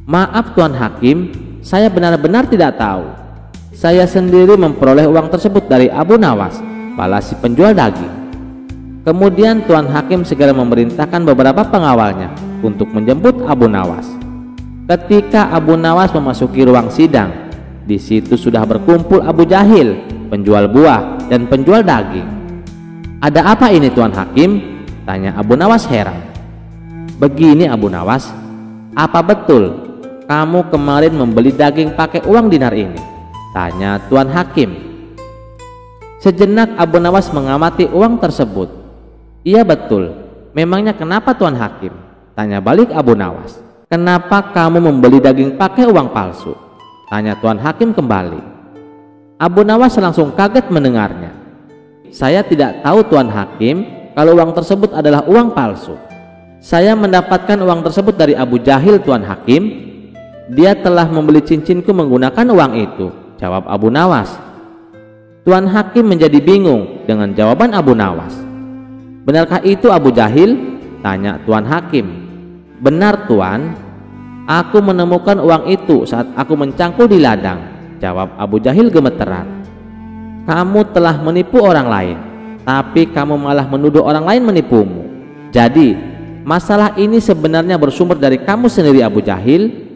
Maaf Tuan Hakim, saya benar-benar tidak tahu. Saya sendiri memperoleh uang tersebut dari Abu Nawas, balas si penjual daging. Kemudian Tuan Hakim segera memerintahkan beberapa pengawalnya untuk menjemput Abu Nawas. Ketika Abu Nawas memasuki ruang sidang, di situ sudah berkumpul Abu Jahil, penjual buah dan penjual daging. Ada apa ini Tuan Hakim? Tanya Abu Nawas heran. Begini Abu Nawas, apa betul kamu kemarin membeli daging pakai uang dinar ini? Tanya Tuan Hakim. Sejenak Abu Nawas mengamati uang tersebut. Iya betul, memangnya kenapa Tuan Hakim? Tanya balik Abu Nawas. Kenapa kamu membeli daging pakai uang palsu? Tanya Tuan Hakim kembali. Abu Nawas langsung kaget mendengarnya. saya tidak tahu Tuan Hakim kalau uang tersebut adalah uang palsu. Saya mendapatkan uang tersebut dari Abu Jahil, Tuan Hakim. Dia telah membeli cincinku menggunakan uang itu, jawab Abu Nawas. Tuan Hakim menjadi bingung dengan jawaban Abu Nawas. Benarkah itu Abu Jahil? Tanya Tuan Hakim. Benar Tuan, aku menemukan uang itu saat aku mencangkul di ladang, jawab Abu Jahil gemeteran. Kamu telah menipu orang lain, tapi kamu malah menuduh orang lain menipumu. Jadi masalah ini sebenarnya bersumber dari kamu sendiri Abu Jahil.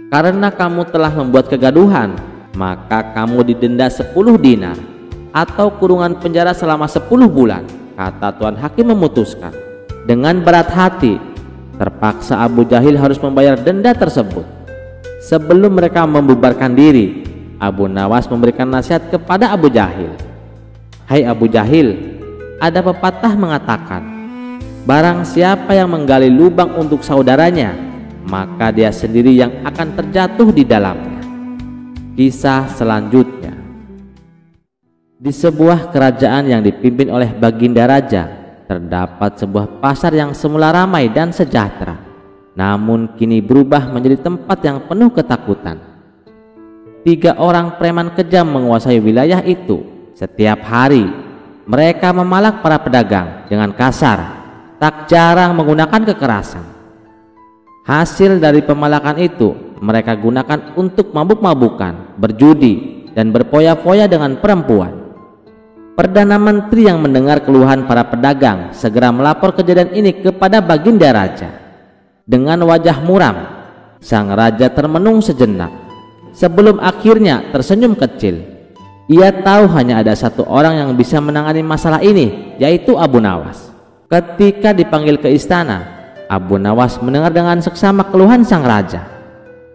Karena kamu telah membuat kegaduhan, maka kamu didenda 10 dinar atau kurungan penjara selama 10 bulan, kata Tuan Hakim memutuskan. Dengan berat hati, terpaksa Abu Jahil harus membayar denda tersebut. Sebelum mereka membubarkan diri, Abu Nawas memberikan nasihat kepada Abu Jahil. Hai Abu Jahil, ada pepatah mengatakan, barang siapa yang menggali lubang untuk saudaranya, maka dia sendiri yang akan terjatuh di dalamnya. Kisah selanjutnya. Di sebuah kerajaan yang dipimpin oleh Baginda Raja, terdapat sebuah pasar yang semula ramai dan sejahtera, namun kini berubah menjadi tempat yang penuh ketakutan. 3 orang preman kejam menguasai wilayah itu. Setiap hari mereka memalak para pedagang dengan kasar, tak jarang menggunakan kekerasan. Hasil dari pemalakan itu mereka gunakan untuk mabuk-mabukan, berjudi, dan berpoya-poya dengan perempuan. Perdana Menteri yang mendengar keluhan para pedagang segera melapor kejadian ini kepada Baginda Raja. Dengan wajah muram, sang raja termenung sejenak sebelum akhirnya tersenyum kecil. Ia tahu hanya ada 1 orang yang bisa menangani masalah ini, yaitu Abu Nawas. Ketika dipanggil ke istana, Abu Nawas mendengar dengan seksama keluhan sang raja.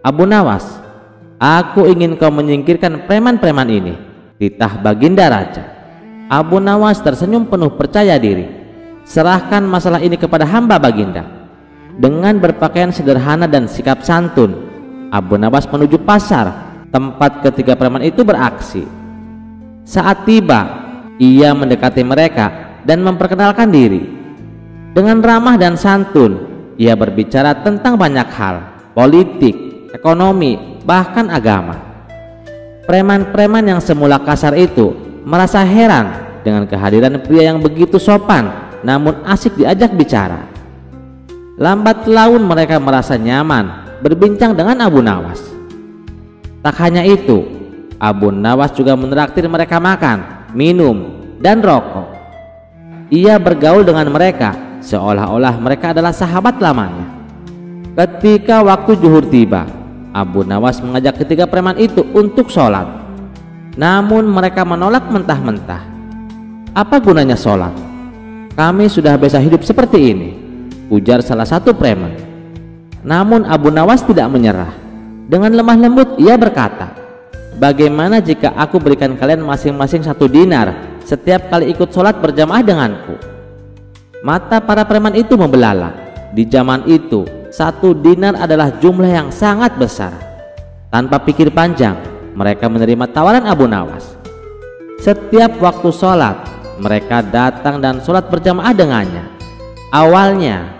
Abu Nawas, aku ingin kau menyingkirkan preman-preman ini, titah Baginda Raja. Abu Nawas tersenyum penuh percaya diri. Serahkan masalah ini kepada hamba Baginda. Dengan berpakaian sederhana dan sikap santun, Abu Nawas menuju pasar tempat ketiga preman itu beraksi. Saat tiba, ia mendekati mereka dan memperkenalkan diri. Dengan ramah dan santun, ia berbicara tentang banyak hal, politik, ekonomi, bahkan agama. Preman-preman yang semula kasar itu merasa heran dengan kehadiran pria yang begitu sopan namun asik diajak bicara. Lambat laun mereka merasa nyaman berbincang dengan Abu Nawas. Tak hanya itu, Abu Nawas juga menraktir mereka makan, minum, dan rokok. Ia bergaul dengan mereka seolah-olah mereka adalah sahabat lamanya. Ketika waktu zuhur tiba, Abu Nawas mengajak ketiga preman itu untuk sholat. Namun mereka menolak mentah-mentah. Apa gunanya sholat? Kami sudah biasa hidup seperti ini, ujar salah satu preman. Namun Abu Nawas tidak menyerah. Dengan lemah lembut ia berkata, bagaimana jika aku berikan kalian masing-masing 1 dinar setiap kali ikut sholat berjamaah denganku? Mata para preman itu membelalak. Di zaman itu 1 dinar adalah jumlah yang sangat besar. Tanpa pikir panjang, mereka menerima tawaran Abu Nawas. Setiap waktu sholat, mereka datang dan sholat berjamaah dengannya. Awalnya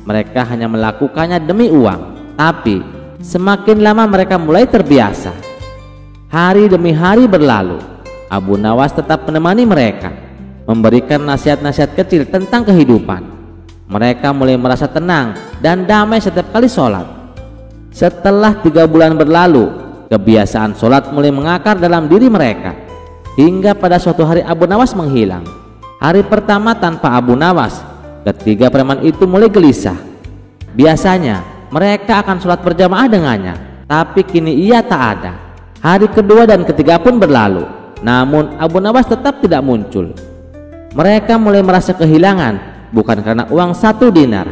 mereka hanya melakukannya demi uang, tapi semakin lama mereka mulai terbiasa. Hari demi hari berlalu, Abu Nawas tetap menemani mereka, memberikan nasihat-nasihat kecil tentang kehidupan. Mereka mulai merasa tenang dan damai setiap kali sholat. Setelah 3 bulan berlalu, kebiasaan sholat mulai mengakar dalam diri mereka. Hingga pada suatu hari Abu Nawas menghilang. Hari pertama tanpa Abu Nawas, ketiga preman itu mulai gelisah. Biasanya mereka akan sholat berjamaah dengannya, tapi kini ia tak ada. Hari kedua dan ketiga pun berlalu, namun Abu Nawas tetap tidak muncul. Mereka mulai merasa kehilangan, bukan karena uang 1 dinar,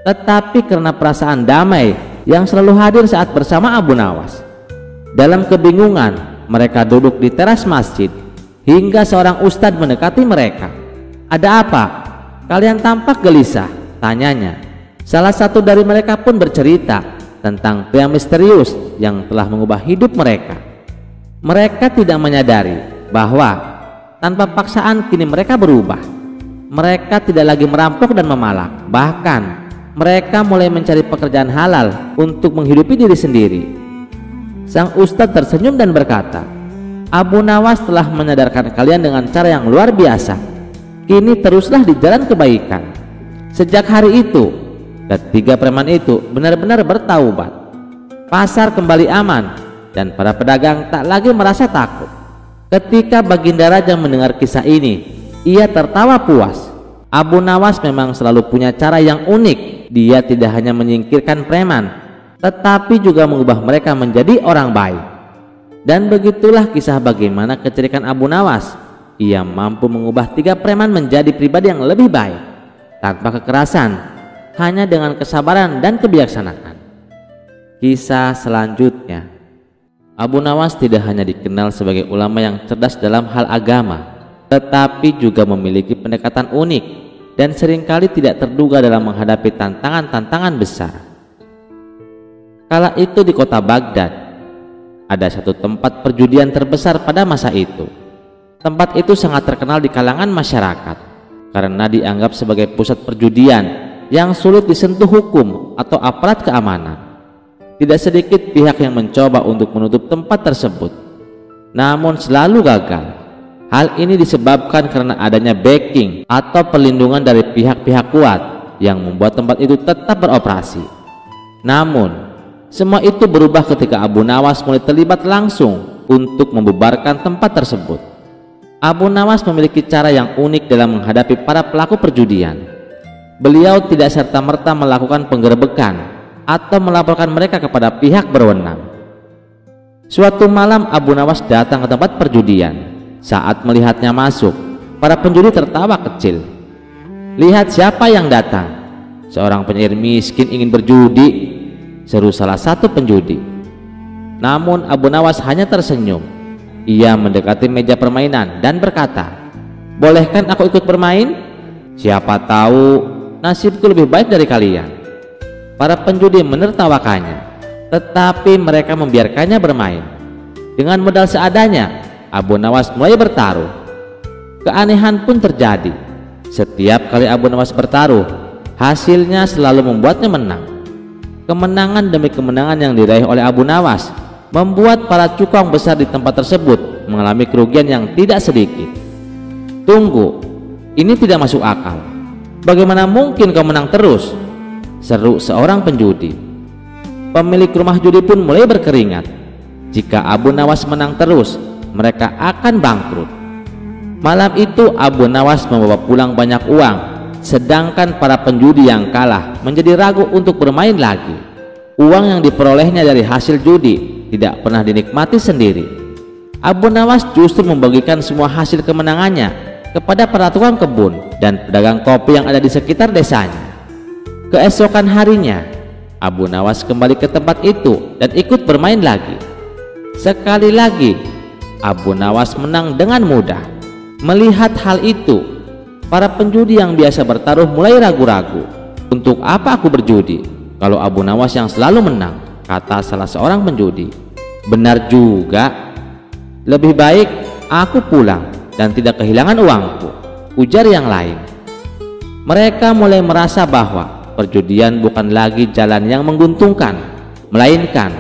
tetapi karena perasaan damai yang selalu hadir saat bersama Abu Nawas. Dalam kebingungan, mereka duduk di teras masjid hingga seorang ustadz mendekati mereka. Ada apa? Kalian tampak gelisah, tanyanya. Salah satu dari mereka pun bercerita tentang pria misterius yang telah mengubah hidup mereka. Mereka tidak menyadari bahwa Tanpa paksaan kini mereka berubah. Mereka tidak lagi merampok dan memalak, bahkan mereka mulai mencari pekerjaan halal untuk menghidupi diri sendiri. Sang ustadz tersenyum dan berkata, "Abu Nawas telah menyadarkan kalian dengan cara yang luar biasa. Kini teruslah di jalan kebaikan." Sejak hari itu, ketiga preman itu benar-benar bertaubat. Pasar kembali aman dan para pedagang tak lagi merasa takut. Ketika Baginda Raja mendengar kisah ini, ia tertawa puas. Abu Nawas memang selalu punya cara yang unik. Dia tidak hanya menyingkirkan preman, tetapi juga mengubah mereka menjadi orang baik. Dan begitulah kisah bagaimana kecerdikan Abu Nawas. Ia mampu mengubah tiga preman menjadi pribadi yang lebih baik, tanpa kekerasan, hanya dengan kesabaran dan kebijaksanaan. Kisah selanjutnya, Abu Nawas tidak hanya dikenal sebagai ulama yang cerdas dalam hal agama, tetapi juga memiliki pendekatan unik dan seringkali tidak terduga dalam menghadapi tantangan-tantangan besar. Kala itu di kota Baghdad, ada satu tempat perjudian terbesar pada masa itu. Tempat itu sangat terkenal di kalangan masyarakat karena dianggap sebagai pusat perjudian yang sulit disentuh hukum atau aparat keamanan. Tidak sedikit pihak yang mencoba untuk menutup tempat tersebut, namun selalu gagal. Hal ini disebabkan karena adanya backing atau perlindungan dari pihak-pihak kuat yang membuat tempat itu tetap beroperasi. Namun, semua itu berubah ketika Abu Nawas mulai terlibat langsung untuk membubarkan tempat tersebut. Abu Nawas memiliki cara yang unik dalam menghadapi para pelaku perjudian. Beliau tidak serta-merta melakukan penggerebekan atau melaporkan mereka kepada pihak berwenang. Suatu malam Abu Nawas datang ke tempat perjudian. Saat melihatnya masuk, para penjudi tertawa kecil. "Lihat siapa yang datang. Seorang penyair miskin ingin berjudi," seru salah satu penjudi. Namun Abu Nawas hanya tersenyum. Ia mendekati meja permainan dan berkata, "Bolehkan aku ikut bermain? Siapa tahu nasibku lebih baik dari kalian." Para penjudi menertawakannya, tetapi mereka membiarkannya bermain. Dengan modal seadanya, Abu Nawas mulai bertaruh. Keanehan pun terjadi. Setiap kali Abu Nawas bertaruh, hasilnya selalu membuatnya menang. Kemenangan demi kemenangan yang diraih oleh Abu Nawas membuat para cukong besar di tempat tersebut mengalami kerugian yang tidak sedikit. "Tunggu, ini tidak masuk akal. Bagaimana mungkin kau menang terus?" seru seorang penjudi. Pemilik rumah judi pun mulai berkeringat. Jika Abu Nawas menang terus, mereka akan bangkrut. Malam itu Abu Nawas membawa pulang banyak uang, sedangkan para penjudi yang kalah menjadi ragu untuk bermain lagi. Uang yang diperolehnya dari hasil judi tidak pernah dinikmati sendiri. Abu Nawas justru membagikan semua hasil kemenangannya kepada para tukang kebun dan pedagang kopi yang ada di sekitar desanya. Keesokan harinya, Abu Nawas kembali ke tempat itu dan ikut bermain lagi. Sekali lagi, Abu Nawas menang dengan mudah. Melihat hal itu, para penjudi yang biasa bertaruh mulai ragu-ragu. "Untuk apa aku berjudi kalau Abu Nawas yang selalu menang?" kata salah seorang penjudi. "Benar juga, lebih baik aku pulang dan tidak kehilangan uangku," ujar yang lain. Mereka mulai merasa bahwa perjudian bukan lagi jalan yang menguntungkan, melainkan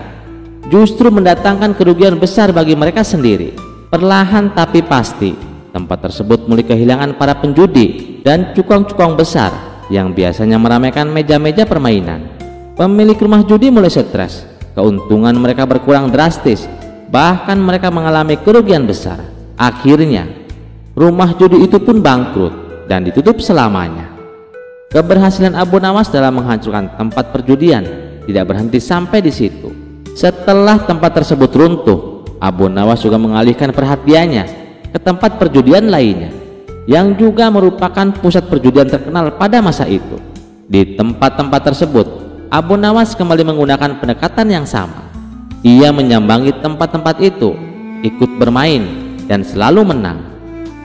justru mendatangkan kerugian besar bagi mereka sendiri. Perlahan tapi pasti, tempat tersebut mulai kehilangan para penjudi dan cukong-cukong besar yang biasanya meramaikan meja-meja permainan. Pemilik rumah judi mulai stres. Keuntungan mereka berkurang drastis, bahkan mereka mengalami kerugian besar. Akhirnya, rumah judi itu pun bangkrut dan ditutup selamanya. Keberhasilan Abu Nawas dalam menghancurkan tempat perjudian tidak berhenti sampai di situ. Setelah tempat tersebut runtuh, Abu Nawas juga mengalihkan perhatiannya ke tempat perjudian lainnya yang juga merupakan pusat perjudian terkenal pada masa itu. Di tempat-tempat tersebut, Abu Nawas kembali menggunakan pendekatan yang sama. Ia menyambangi tempat-tempat itu, ikut bermain, dan selalu menang.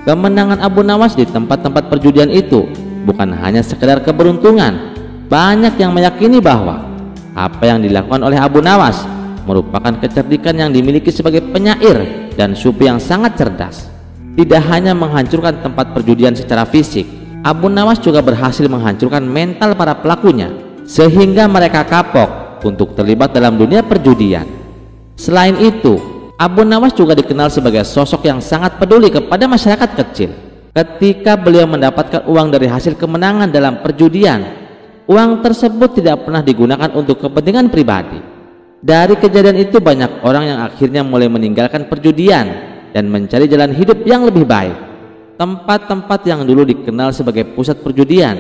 Kemenangan Abu Nawas di tempat-tempat perjudian itu bukan hanya sekedar keberuntungan. Banyak yang meyakini bahwa apa yang dilakukan oleh Abu Nawas merupakan kecerdikan yang dimiliki sebagai penyair dan sufi yang sangat cerdas. Tidak hanya menghancurkan tempat perjudian secara fisik, Abu Nawas juga berhasil menghancurkan mental para pelakunya, sehingga mereka kapok untuk terlibat dalam dunia perjudian. Selain itu, Abu Nawas juga dikenal sebagai sosok yang sangat peduli kepada masyarakat kecil. Ketika beliau mendapatkan uang dari hasil kemenangan dalam perjudian, uang tersebut tidak pernah digunakan untuk kepentingan pribadi. Dari kejadian itu banyak orang yang akhirnya mulai meninggalkan perjudian dan mencari jalan hidup yang lebih baik. Tempat-tempat yang dulu dikenal sebagai pusat perjudian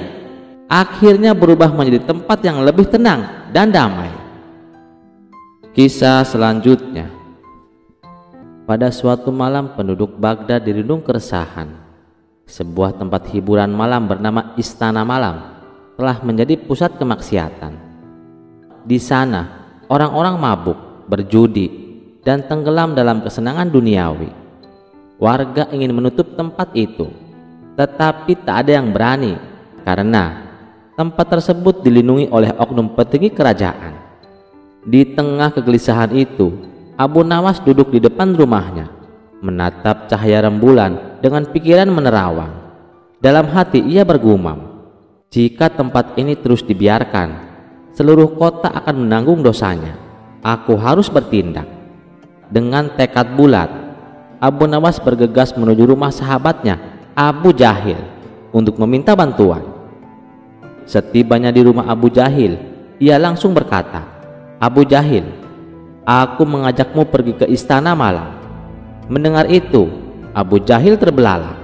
akhirnya berubah menjadi tempat yang lebih tenang dan damai. Kisah selanjutnya. Pada suatu malam, penduduk Baghdad dirundung keresahan. Sebuah tempat hiburan malam bernama Istana Malam telah menjadi pusat kemaksiatan. Di sana, orang-orang mabuk, berjudi, dan tenggelam dalam kesenangan duniawi. Warga ingin menutup tempat itu, tetapi tak ada yang berani karena tempat tersebut dilindungi oleh oknum petinggi kerajaan. Di tengah kegelisahan itu, Abu Nawas duduk di depan rumahnya, menatap cahaya rembulan dengan pikiran menerawang. Dalam hati ia bergumam, jika tempat ini terus dibiarkan, seluruh kota akan menanggung dosanya. Aku harus bertindak. Dengan tekad bulat, Abu Nawas bergegas menuju rumah sahabatnya, Abu Jahil, untuk meminta bantuan. Setibanya di rumah Abu Jahil, ia langsung berkata, "Abu Jahil, aku mengajakmu pergi ke Istana Malam." Mendengar itu, Abu Jahil terbelalak.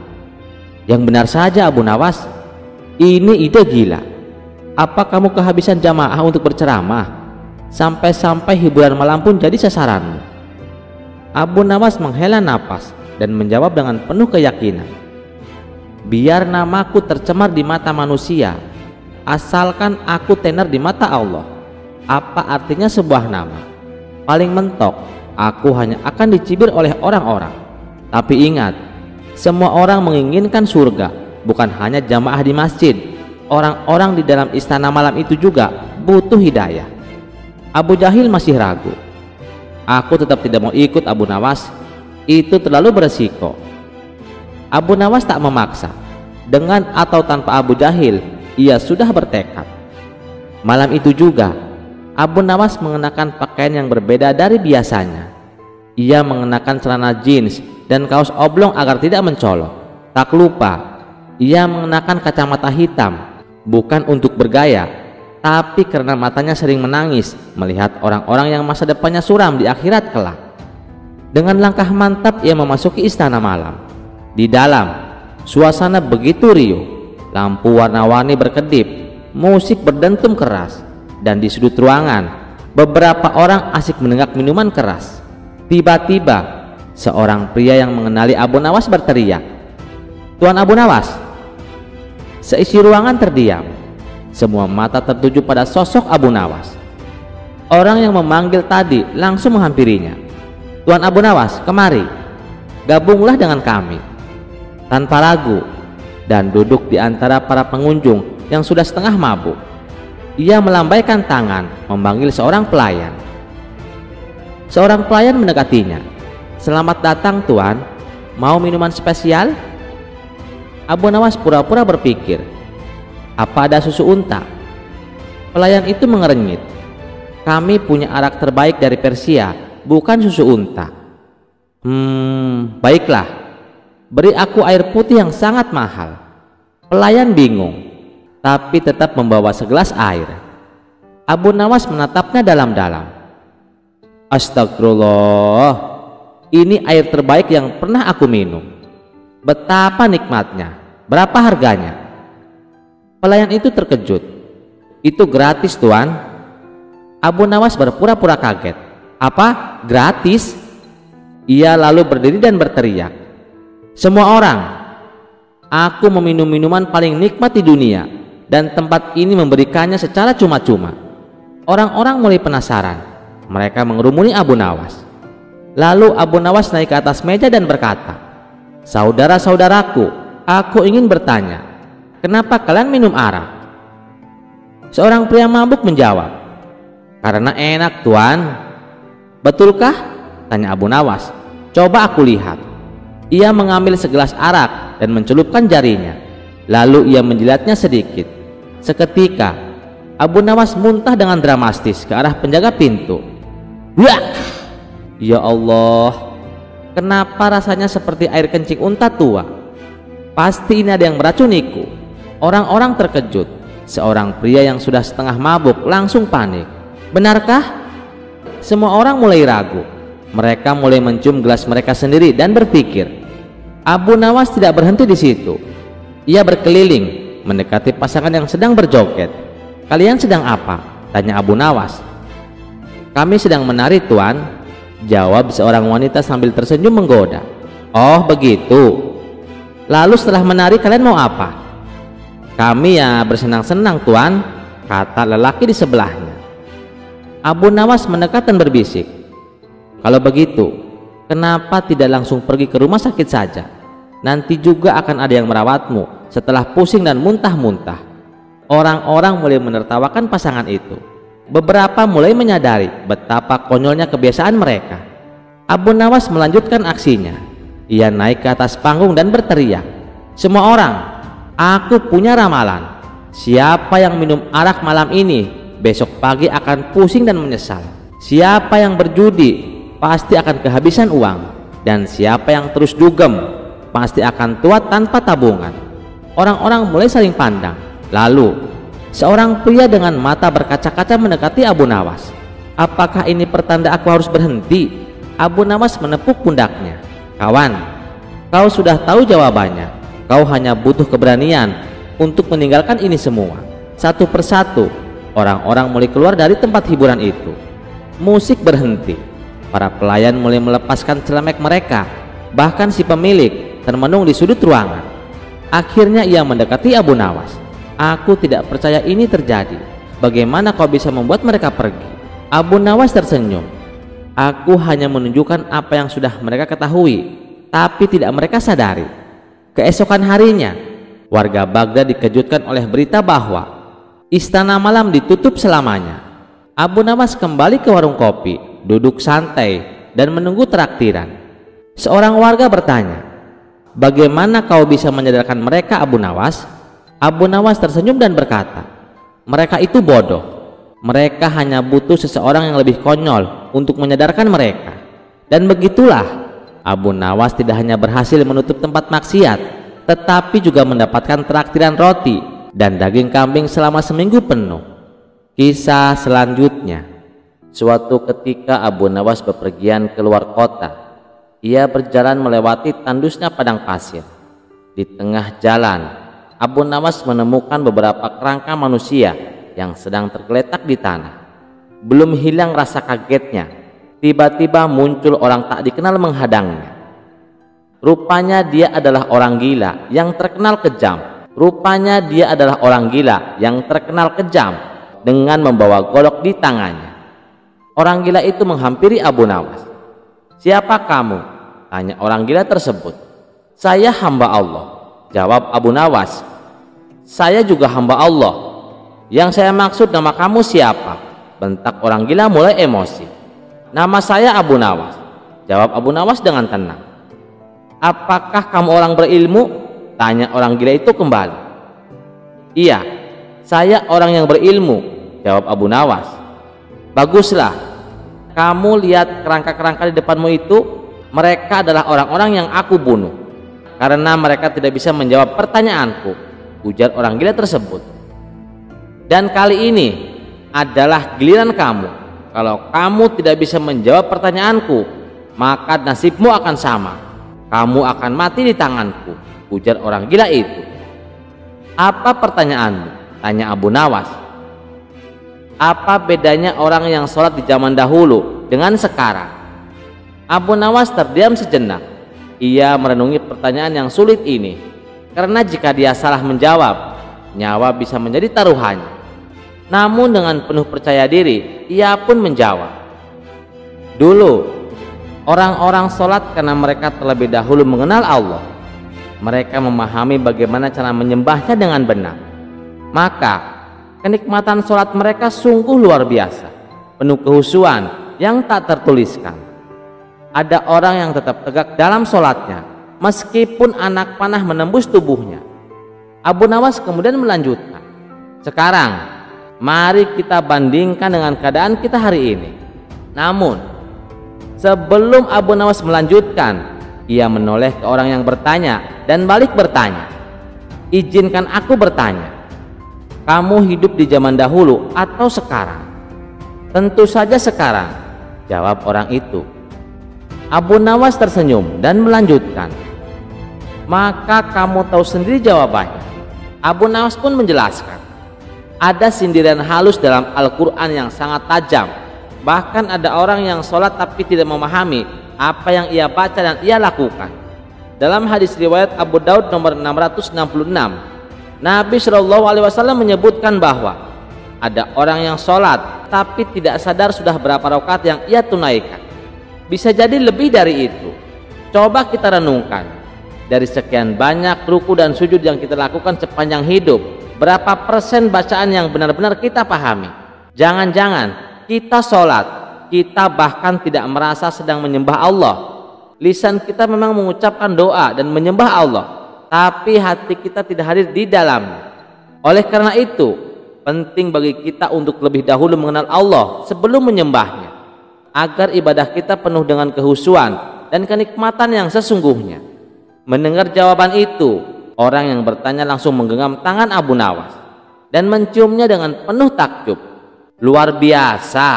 "Yang benar saja Abu Nawas, ini ide gila. Apa kamu kehabisan jamaah untuk berceramah? Sampai-sampai hiburan malam pun jadi sasaranmu?" Abu Nawas menghela napas dan menjawab dengan penuh keyakinan, "Biar namaku tercemar di mata manusia, asalkan aku tenar di mata Allah. Apa artinya sebuah nama? Paling mentok, aku hanya akan dicibir oleh orang-orang. Tapi ingat, semua orang menginginkan surga, bukan hanya jamaah di masjid. Orang-orang di dalam Istana Malam itu juga butuh hidayah." Abu Jahil masih ragu. "Aku tetap tidak mau ikut Abu Nawas, itu terlalu beresiko." Abu Nawas tak memaksa. Dengan atau tanpa Abu Jahil, ia sudah bertekad. Malam itu juga, Abu Nawas mengenakan pakaian yang berbeda dari biasanya. Ia mengenakan celana jeans dan kaos oblong agar tidak mencolok. Tak lupa, ia mengenakan kacamata hitam, bukan untuk bergaya, tapi karena matanya sering menangis melihat orang-orang yang masa depannya suram di akhirat kelak. Dengan langkah mantap ia memasuki Istana Malam. Di dalam, suasana begitu riuh, lampu warna-warni berkedip, musik berdentum keras, dan di sudut ruangan beberapa orang asik menenggak minuman keras. Tiba-tiba seorang pria yang mengenali Abu Nawas berteriak, "Tuan Abu Nawas!" Seisi ruangan terdiam. Semua mata tertuju pada sosok Abu Nawas. Orang yang memanggil tadi langsung menghampirinya. "Tuan Abu Nawas, kemari, gabunglah dengan kami." Tanpa ragu, dan duduk di antara para pengunjung yang sudah setengah mabuk, ia melambaikan tangan memanggil seorang pelayan. Seorang pelayan mendekatinya. "Selamat datang Tuan, mau minuman spesial?" Abu Nawas pura-pura berpikir, "Apa ada susu unta?" Pelayan itu mengerenyit, "Kami punya arak terbaik dari Persia, bukan susu unta." Baiklah, beri aku air putih yang sangat mahal." Pelayan bingung, tapi tetap membawa segelas air. Abu Nawas menatapnya dalam-dalam. "Astagfirullah, ini air terbaik yang pernah aku minum. Betapa nikmatnya, berapa harganya?" Pelayan itu terkejut. "Itu gratis Tuan." Abu Nawas berpura-pura kaget. "Apa? Gratis?" Ia lalu berdiri dan berteriak, "Semua orang, aku meminum minuman paling nikmat di dunia, dan tempat ini memberikannya secara cuma-cuma." Orang-orang mulai penasaran. Mereka mengerumuni Abu Nawas. Lalu Abu Nawas naik ke atas meja dan berkata, "Saudara-saudaraku, aku ingin bertanya, kenapa kalian minum arak?" Seorang pria mabuk menjawab, "Karena enak Tuan." "Betulkah?" tanya Abu Nawas. "Coba aku lihat." Ia mengambil segelas arak dan mencelupkan jarinya. Lalu ia menjilatnya sedikit. Seketika Abu Nawas muntah dengan dramatis ke arah penjaga pintu. Wah! Ya Allah, kenapa rasanya seperti air kencing unta tua? Pasti ini ada yang meracuniku. Orang-orang terkejut. Seorang pria yang sudah setengah mabuk langsung panik. Benarkah? Semua orang mulai ragu. Mereka mulai mencium gelas mereka sendiri dan berpikir. Abu Nawas tidak berhenti di situ. Ia berkeliling mendekati pasangan yang sedang berjoget. Kalian sedang apa? Tanya Abu Nawas. Kami sedang menari, Tuan, jawab seorang wanita sambil tersenyum menggoda. Oh begitu. Lalu setelah menari kalian mau apa? Kami ya bersenang-senang, Tuan, kata lelaki di sebelahnya. Abu Nawas mendekat dan berbisik. Kalau begitu, kenapa tidak langsung pergi ke rumah sakit saja? Nanti juga akan ada yang merawatmu setelah pusing dan muntah-muntah. Orang-orang mulai menertawakan pasangan itu. Beberapa mulai menyadari betapa konyolnya kebiasaan mereka. Abu Nawas melanjutkan aksinya. Ia naik ke atas panggung dan berteriak, semua orang, aku punya ramalan. Siapa yang minum arak malam ini, besok pagi akan pusing dan menyesal. Siapa yang berjudi, pasti akan kehabisan uang. Dan siapa yang terus dugem, pasti akan tua tanpa tabungan. Orang-orang mulai saling pandang. Lalu seorang pria dengan mata berkaca-kaca mendekati Abu Nawas. Apakah ini pertanda aku harus berhenti? Abu Nawas menepuk pundaknya. Kawan, kau sudah tahu jawabannya. Kau hanya butuh keberanian untuk meninggalkan ini semua. Satu persatu orang-orang mulai keluar dari tempat hiburan itu. Musik berhenti. Para pelayan mulai melepaskan celemek mereka. Bahkan si pemilik termenung di sudut ruangan. Akhirnya ia mendekati Abu Nawas. Aku tidak percaya ini terjadi. Bagaimana kau bisa membuat mereka pergi? Abu Nawas tersenyum. Aku hanya menunjukkan apa yang sudah mereka ketahui, tapi tidak mereka sadari. Keesokan harinya, warga Baghdad dikejutkan oleh berita bahwa istana malam ditutup selamanya. Abu Nawas kembali ke warung kopi, duduk santai dan menunggu traktiran. Seorang warga bertanya, bagaimana kau bisa menyadarkan mereka, Abu Nawas? Abu Nawas tersenyum dan berkata, mereka itu bodoh. Mereka hanya butuh seseorang yang lebih konyol untuk menyadarkan mereka. Dan begitulah, Abu Nawas tidak hanya berhasil menutup tempat maksiat, tetapi juga mendapatkan traktiran roti dan daging kambing selama seminggu penuh. Kisah selanjutnya. Suatu ketika Abu Nawas bepergian keluar kota. Ia berjalan melewati tandusnya padang pasir. Di tengah jalan, Abu Nawas menemukan beberapa kerangka manusia yang sedang tergeletak di tanah. Belum hilang rasa kagetnya, tiba-tiba muncul orang tak dikenal menghadangnya. Rupanya dia adalah orang gila yang terkenal kejam. Dengan membawa golok di tangannya. Orang gila itu menghampiri Abu Nawas. Siapa kamu? Tanya orang gila tersebut. Saya hamba Allah, jawab Abu Nawas. Saya juga hamba Allah. Yang saya maksud nama kamu siapa? Bentak orang gila mulai emosi. Nama saya Abu Nawas, jawab Abu Nawas dengan tenang. Apakah kamu orang berilmu? Tanya orang gila itu kembali. Iya, saya orang yang berilmu, jawab Abu Nawas. Baguslah, kamu lihat kerangka-kerangka di depanmu itu? Mereka adalah orang-orang yang aku bunuh karena mereka tidak bisa menjawab pertanyaanku, ujar orang gila tersebut. Dan kali ini adalah giliran kamu. Kalau kamu tidak bisa menjawab pertanyaanku, maka nasibmu akan sama. Kamu akan mati di tanganku, ujar orang gila itu. Apa pertanyaanmu? Tanya Abu Nawas. Apa bedanya orang yang sholat di zaman dahulu dengan sekarang? Abu Nawas terdiam sejenak. Ia merenungi pertanyaan yang sulit ini, karena jika dia salah menjawab, nyawa bisa menjadi taruhannya. Namun dengan penuh percaya diri, ia pun menjawab. Dulu, orang-orang sholat karena mereka terlebih dahulu mengenal Allah. Mereka memahami bagaimana cara menyembahnya dengan benar. Maka, kenikmatan sholat mereka sungguh luar biasa, penuh kehusuan yang tak tertuliskan. Ada orang yang tetap tegak dalam sholatnya, meskipun anak panah menembus tubuhnya. Abu Nawas kemudian melanjutkan, sekarang mari kita bandingkan dengan keadaan kita hari ini. Namun sebelum Abu Nawas melanjutkan, ia menoleh ke orang yang bertanya dan balik bertanya, izinkan aku bertanya, kamu hidup di zaman dahulu atau sekarang? Tentu saja sekarang, jawab orang itu. Abu Nawas tersenyum dan melanjutkan, maka kamu tahu sendiri jawabannya. Abu Nawas pun menjelaskan, ada sindiran halus dalam Al-Quran yang sangat tajam. Bahkan ada orang yang sholat tapi tidak memahami apa yang ia baca dan ia lakukan. Dalam hadis riwayat Abu Daud nomor 666, Nabi SAW menyebutkan bahwa ada orang yang sholat tapi tidak sadar sudah berapa rakaat yang ia tunaikan. Bisa jadi lebih dari itu. Coba kita renungkan, dari sekian banyak ruku dan sujud yang kita lakukan sepanjang hidup, berapa persen bacaan yang benar-benar kita pahami? Jangan-jangan kita sholat, kita bahkan tidak merasa sedang menyembah Allah. Lisan kita memang mengucapkan doa dan menyembah Allah, tapi hati kita tidak hadir di dalamnya. Oleh karena itu, penting bagi kita untuk lebih dahulu mengenal Allah sebelum menyembahnya, agar ibadah kita penuh dengan kehusuan dan kenikmatan yang sesungguhnya. Mendengar jawaban itu, orang yang bertanya langsung menggenggam tangan Abu Nawas dan menciumnya dengan penuh takjub. Luar biasa,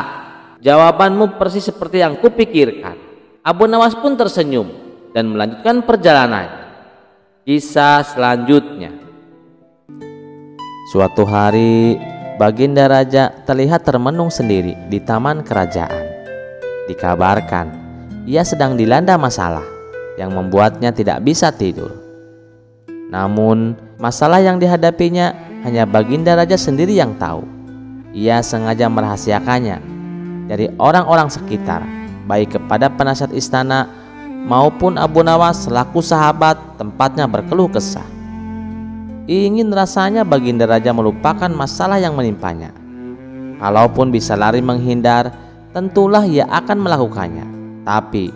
jawabanmu persis seperti yang kupikirkan. Abu Nawas pun tersenyum dan melanjutkan perjalanannya. Kisah selanjutnya. Suatu hari, Baginda Raja terlihat termenung sendiri di taman kerajaan. Dikabarkan, ia sedang dilanda masalah yang membuatnya tidak bisa tidur. Namun, masalah yang dihadapinya hanya Baginda Raja sendiri yang tahu. Ia sengaja merahasiakannya dari orang-orang sekitar, baik kepada penasihat istana maupun Abu Nawas selaku sahabat tempatnya berkeluh kesah. Ingin rasanya Baginda Raja melupakan masalah yang menimpanya. Kalaupun bisa lari menghindar, tentulah ia akan melakukannya. Tapi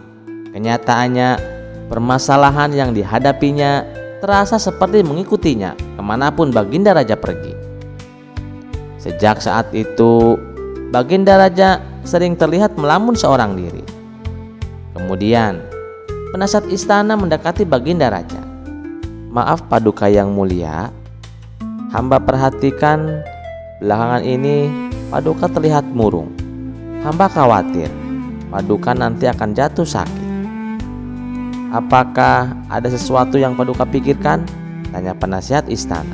kenyataannya, permasalahan yang dihadapinya terasa seperti mengikutinya kemanapun Baginda Raja pergi. Sejak saat itu, Baginda Raja sering terlihat melamun seorang diri. Kemudian, penasihat istana mendekati Baginda Raja. Maaf Paduka yang mulia, hamba perhatikan belakangan ini Paduka terlihat murung. Hamba khawatir Paduka nanti akan jatuh sakit. Apakah ada sesuatu yang Paduka pikirkan? Tanya penasihat istana.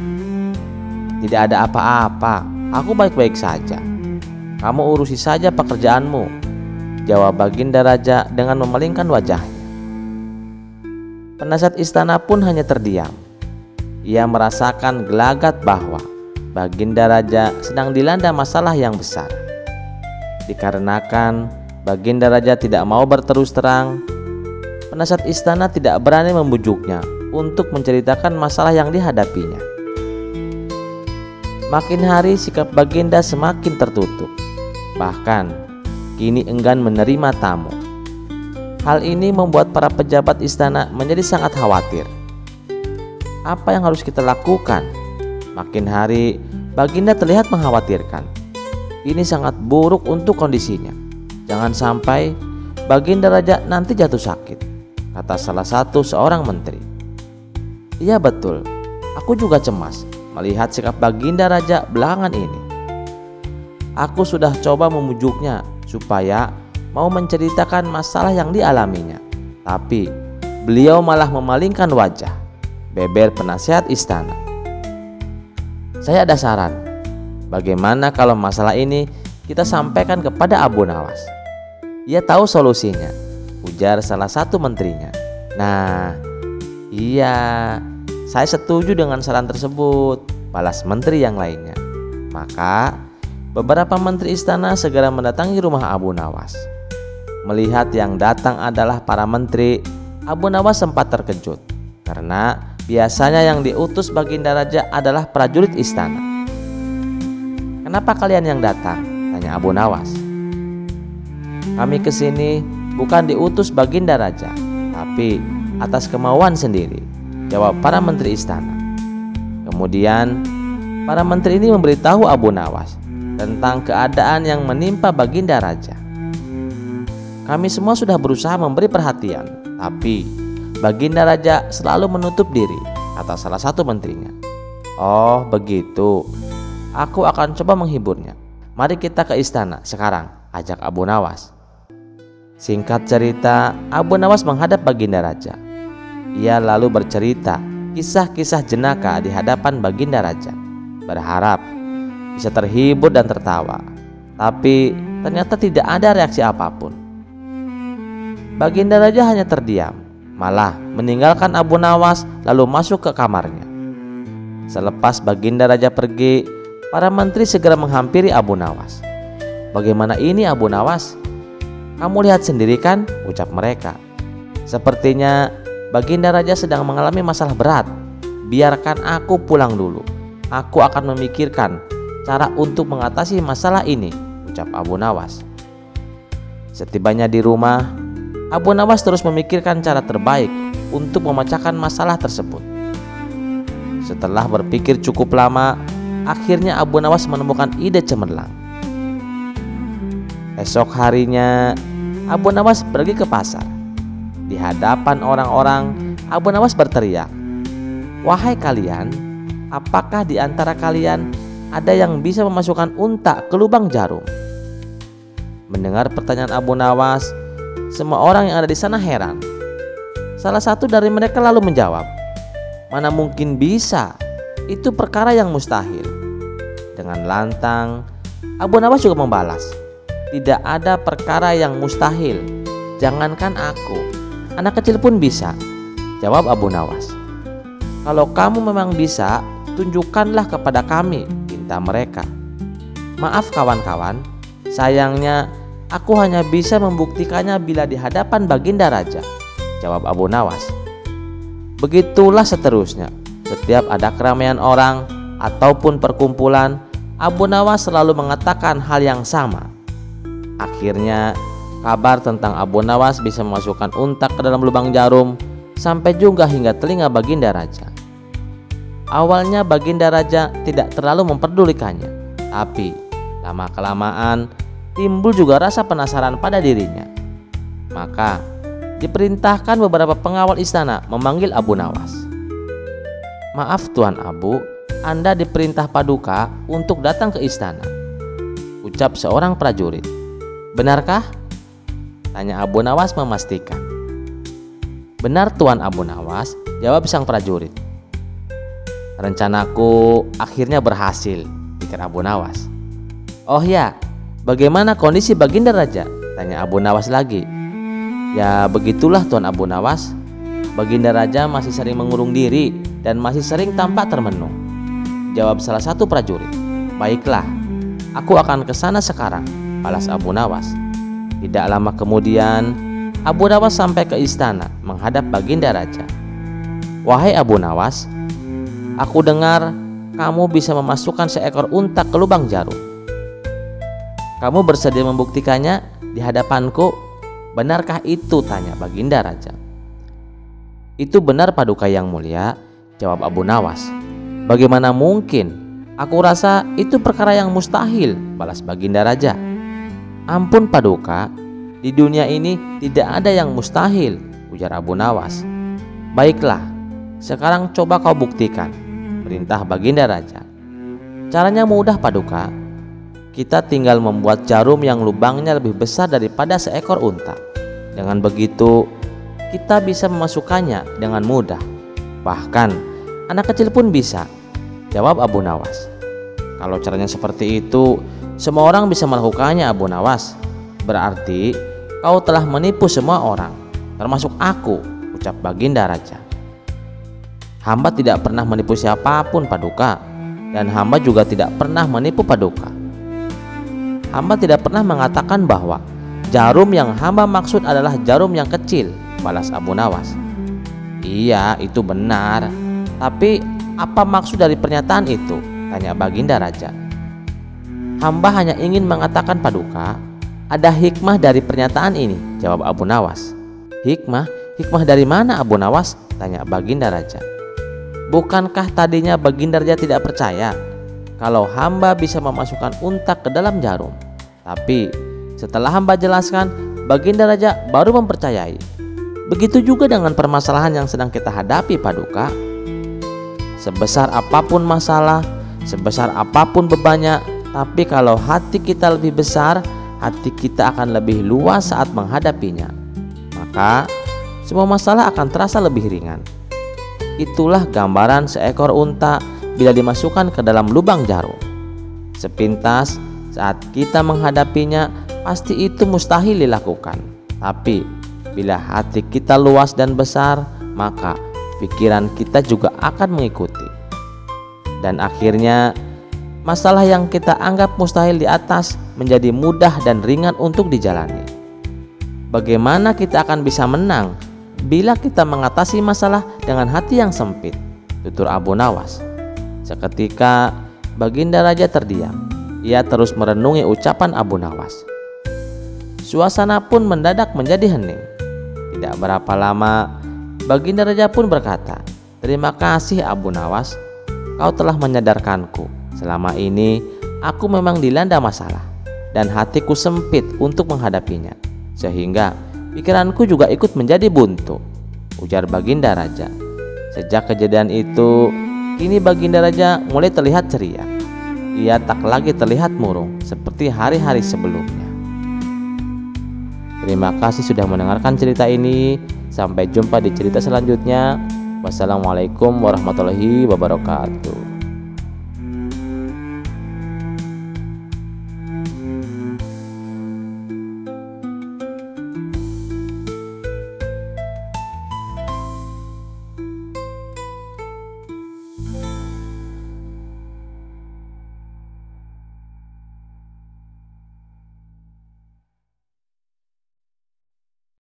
Tidak ada apa-apa, aku baik-baik saja. Kamu urusi saja pekerjaanmu, jawab Baginda Raja dengan memalingkan wajahnya. Penasihat istana pun hanya terdiam. Ia merasakan gelagat bahwa Baginda Raja sedang dilanda masalah yang besar. Dikarenakan Baginda Raja tidak mau berterus terang, penasihat istana tidak berani membujuknya untuk menceritakan masalah yang dihadapinya. Makin hari sikap Baginda semakin tertutup. Bahkan kini enggan menerima tamu. Hal ini membuat para pejabat istana menjadi sangat khawatir. Apa yang harus kita lakukan? Makin hari Baginda terlihat mengkhawatirkan. Ini sangat buruk untuk kondisinya. Jangan sampai Baginda Raja nanti jatuh sakit, kata salah satu seorang menteri. Iya betul, aku juga cemas melihat sikap Baginda Raja belakangan ini. Aku sudah coba memujuknya supaya mau menceritakan masalah yang dialaminya, tapi beliau malah memalingkan wajah, beber penasihat istana. Saya ada saran, bagaimana kalau masalah ini kita sampaikan kepada Abu Nawas? Ia tahu solusinya, ujar salah satu menterinya. Nah, iya, saya setuju dengan saran tersebut, balas menteri yang lainnya. Maka beberapa menteri istana segera mendatangi rumah Abu Nawas. Melihat yang datang adalah para menteri, Abu Nawas sempat terkejut karena biasanya yang diutus Baginda Raja adalah prajurit istana. Kenapa kalian yang datang? Tanya Abu Nawas. Kami kesini bukan diutus Baginda Raja, tapi atas kemauan sendiri, jawab para menteri istana. Kemudian para menteri ini memberitahu Abu Nawas tentang keadaan yang menimpa Baginda Raja. Kami semua sudah berusaha memberi perhatian, tapi Baginda Raja selalu menutup diri, kata salah satu menterinya. Oh begitu, aku akan coba menghiburnya. Mari kita ke istana sekarang, ajak Abu Nawas. Singkat cerita, Abu Nawas menghadap Baginda Raja. Ia lalu bercerita kisah-kisah jenaka di hadapan Baginda Raja, berharap bisa terhibur dan tertawa. Tapi ternyata tidak ada reaksi apapun. Baginda Raja hanya terdiam, malah meninggalkan Abu Nawas lalu masuk ke kamarnya. Selepas Baginda Raja pergi, para menteri segera menghampiri Abu Nawas. Bagaimana ini Abu Nawas? Kamu lihat sendiri kan, ucap mereka. Sepertinya Baginda Raja sedang mengalami masalah berat. Biarkan aku pulang dulu. Aku akan memikirkan cara untuk mengatasi masalah ini, ucap Abu Nawas. Setibanya di rumah, Abu Nawas terus memikirkan cara terbaik untuk memecahkan masalah tersebut. Setelah berpikir cukup lama, akhirnya Abu Nawas menemukan ide cemerlang. Esok harinya, Abu Nawas pergi ke pasar. Di hadapan orang-orang, Abu Nawas berteriak, "Wahai kalian, apakah di antara kalian ada yang bisa memasukkan unta ke lubang jarum?" Mendengar pertanyaan Abu Nawas, semua orang yang ada di sana heran. Salah satu dari mereka lalu menjawab, "Mana mungkin bisa, itu perkara yang mustahil." Dengan lantang, Abu Nawas juga membalas, "Tidak ada perkara yang mustahil, jangankan aku, anak kecil pun bisa," jawab Abu Nawas. "Kalau kamu memang bisa, tunjukkanlah kepada kami," pinta mereka. "Maaf kawan-kawan, sayangnya aku hanya bisa membuktikannya bila di hadapan Baginda Raja," jawab Abu Nawas. Begitulah seterusnya. Setiap ada keramaian orang ataupun perkumpulan, Abu Nawas selalu mengatakan hal yang sama. Akhirnya kabar tentang Abu Nawas bisa memasukkan unta ke dalam lubang jarum sampai juga hingga telinga Baginda Raja. Awalnya Baginda Raja tidak terlalu memperdulikannya, tapi lama-kelamaan timbul juga rasa penasaran pada dirinya. Maka diperintahkan beberapa pengawal istana memanggil Abu Nawas. "Maaf Tuan Abu, Anda diperintah Paduka untuk datang ke istana," ucap seorang prajurit. "Benarkah?" tanya Abu Nawas memastikan. "Benar Tuan Abu Nawas," jawab sang prajurit. "Rencanaku akhirnya berhasil," pikir Abu Nawas. "Oh ya, bagaimana kondisi Baginda Raja?" tanya Abu Nawas lagi. "Ya begitulah Tuan Abu Nawas, Baginda Raja masih sering mengurung diri dan masih sering tampak termenung," jawab salah satu prajurit. "Baiklah, aku akan ke sana sekarang," balas Abu Nawas. Tidak lama kemudian, Abu Nawas sampai ke istana menghadap Baginda Raja. "Wahai Abu Nawas, aku dengar kamu bisa memasukkan seekor unta ke lubang jarum. Kamu bersedia membuktikannya di hadapanku? Benarkah itu?" tanya Baginda Raja. "Itu benar Paduka yang mulia," jawab Abu Nawas. "Bagaimana mungkin? Aku rasa itu perkara yang mustahil," balas Baginda Raja. "Ampun Paduka, di dunia ini tidak ada yang mustahil," ujar Abu Nawas. "Baiklah, sekarang coba kau buktikan," perintah Baginda Raja. "Caranya mudah Paduka. Kita tinggal membuat jarum yang lubangnya lebih besar daripada seekor unta. Dengan begitu, kita bisa memasukkannya dengan mudah. Bahkan anak kecil pun bisa," jawab Abu Nawas. "Kalau caranya seperti itu, semua orang bisa melakukannya Abu Nawas. Berarti kau telah menipu semua orang, termasuk aku," ucap Baginda Raja. "Hamba tidak pernah menipu siapapun Paduka, dan hamba juga tidak pernah menipu Paduka. Hamba tidak pernah mengatakan bahwa jarum yang hamba maksud adalah jarum yang kecil," balas Abu Nawas. "Iya, itu benar. Tapi apa maksud dari pernyataan itu?" tanya Baginda Raja. "Hamba hanya ingin mengatakan Paduka, ada hikmah dari pernyataan ini," jawab Abu Nawas. "Hikmah? Hikmah dari mana Abu Nawas? Tanya Baginda Raja. Bukankah tadinya Baginda Raja tidak percaya kalau hamba bisa memasukkan unta ke dalam jarum? Tapi setelah hamba jelaskan, Baginda Raja baru mempercayai. Begitu juga dengan permasalahan yang sedang kita hadapi, Paduka. Sebesar apapun masalah, sebesar apapun bebannya, tapi kalau hati kita lebih besar, hati kita akan lebih luas saat menghadapinya. Maka semua masalah akan terasa lebih ringan. Itulah gambaran seekor unta bila dimasukkan ke dalam lubang jarum. Sepintas saat kita menghadapinya, pasti itu mustahil dilakukan. Tapi bila hati kita luas dan besar, maka pikiran kita juga akan mengikuti. Dan akhirnya masalah yang kita anggap mustahil di atas menjadi mudah dan ringan untuk dijalani. Bagaimana kita akan bisa menang bila kita mengatasi masalah dengan hati yang sempit? Tutur Abu Nawas. Seketika Baginda Raja terdiam. Ia terus merenungi ucapan Abu Nawas. Suasana pun mendadak menjadi hening. Tidak berapa lama Baginda Raja pun berkata, "Terima kasih Abu Nawas, kau telah menyadarkanku. Selama ini aku memang dilanda masalah dan hatiku sempit untuk menghadapinya, sehingga pikiranku juga ikut menjadi buntu," ujar Baginda Raja. Sejak kejadian itu, kini Baginda Raja mulai terlihat ceria. Ia tak lagi terlihat murung seperti hari-hari sebelumnya. Terima kasih sudah mendengarkan cerita ini. Sampai jumpa di cerita selanjutnya. Wassalamualaikum warahmatullahi wabarakatuh.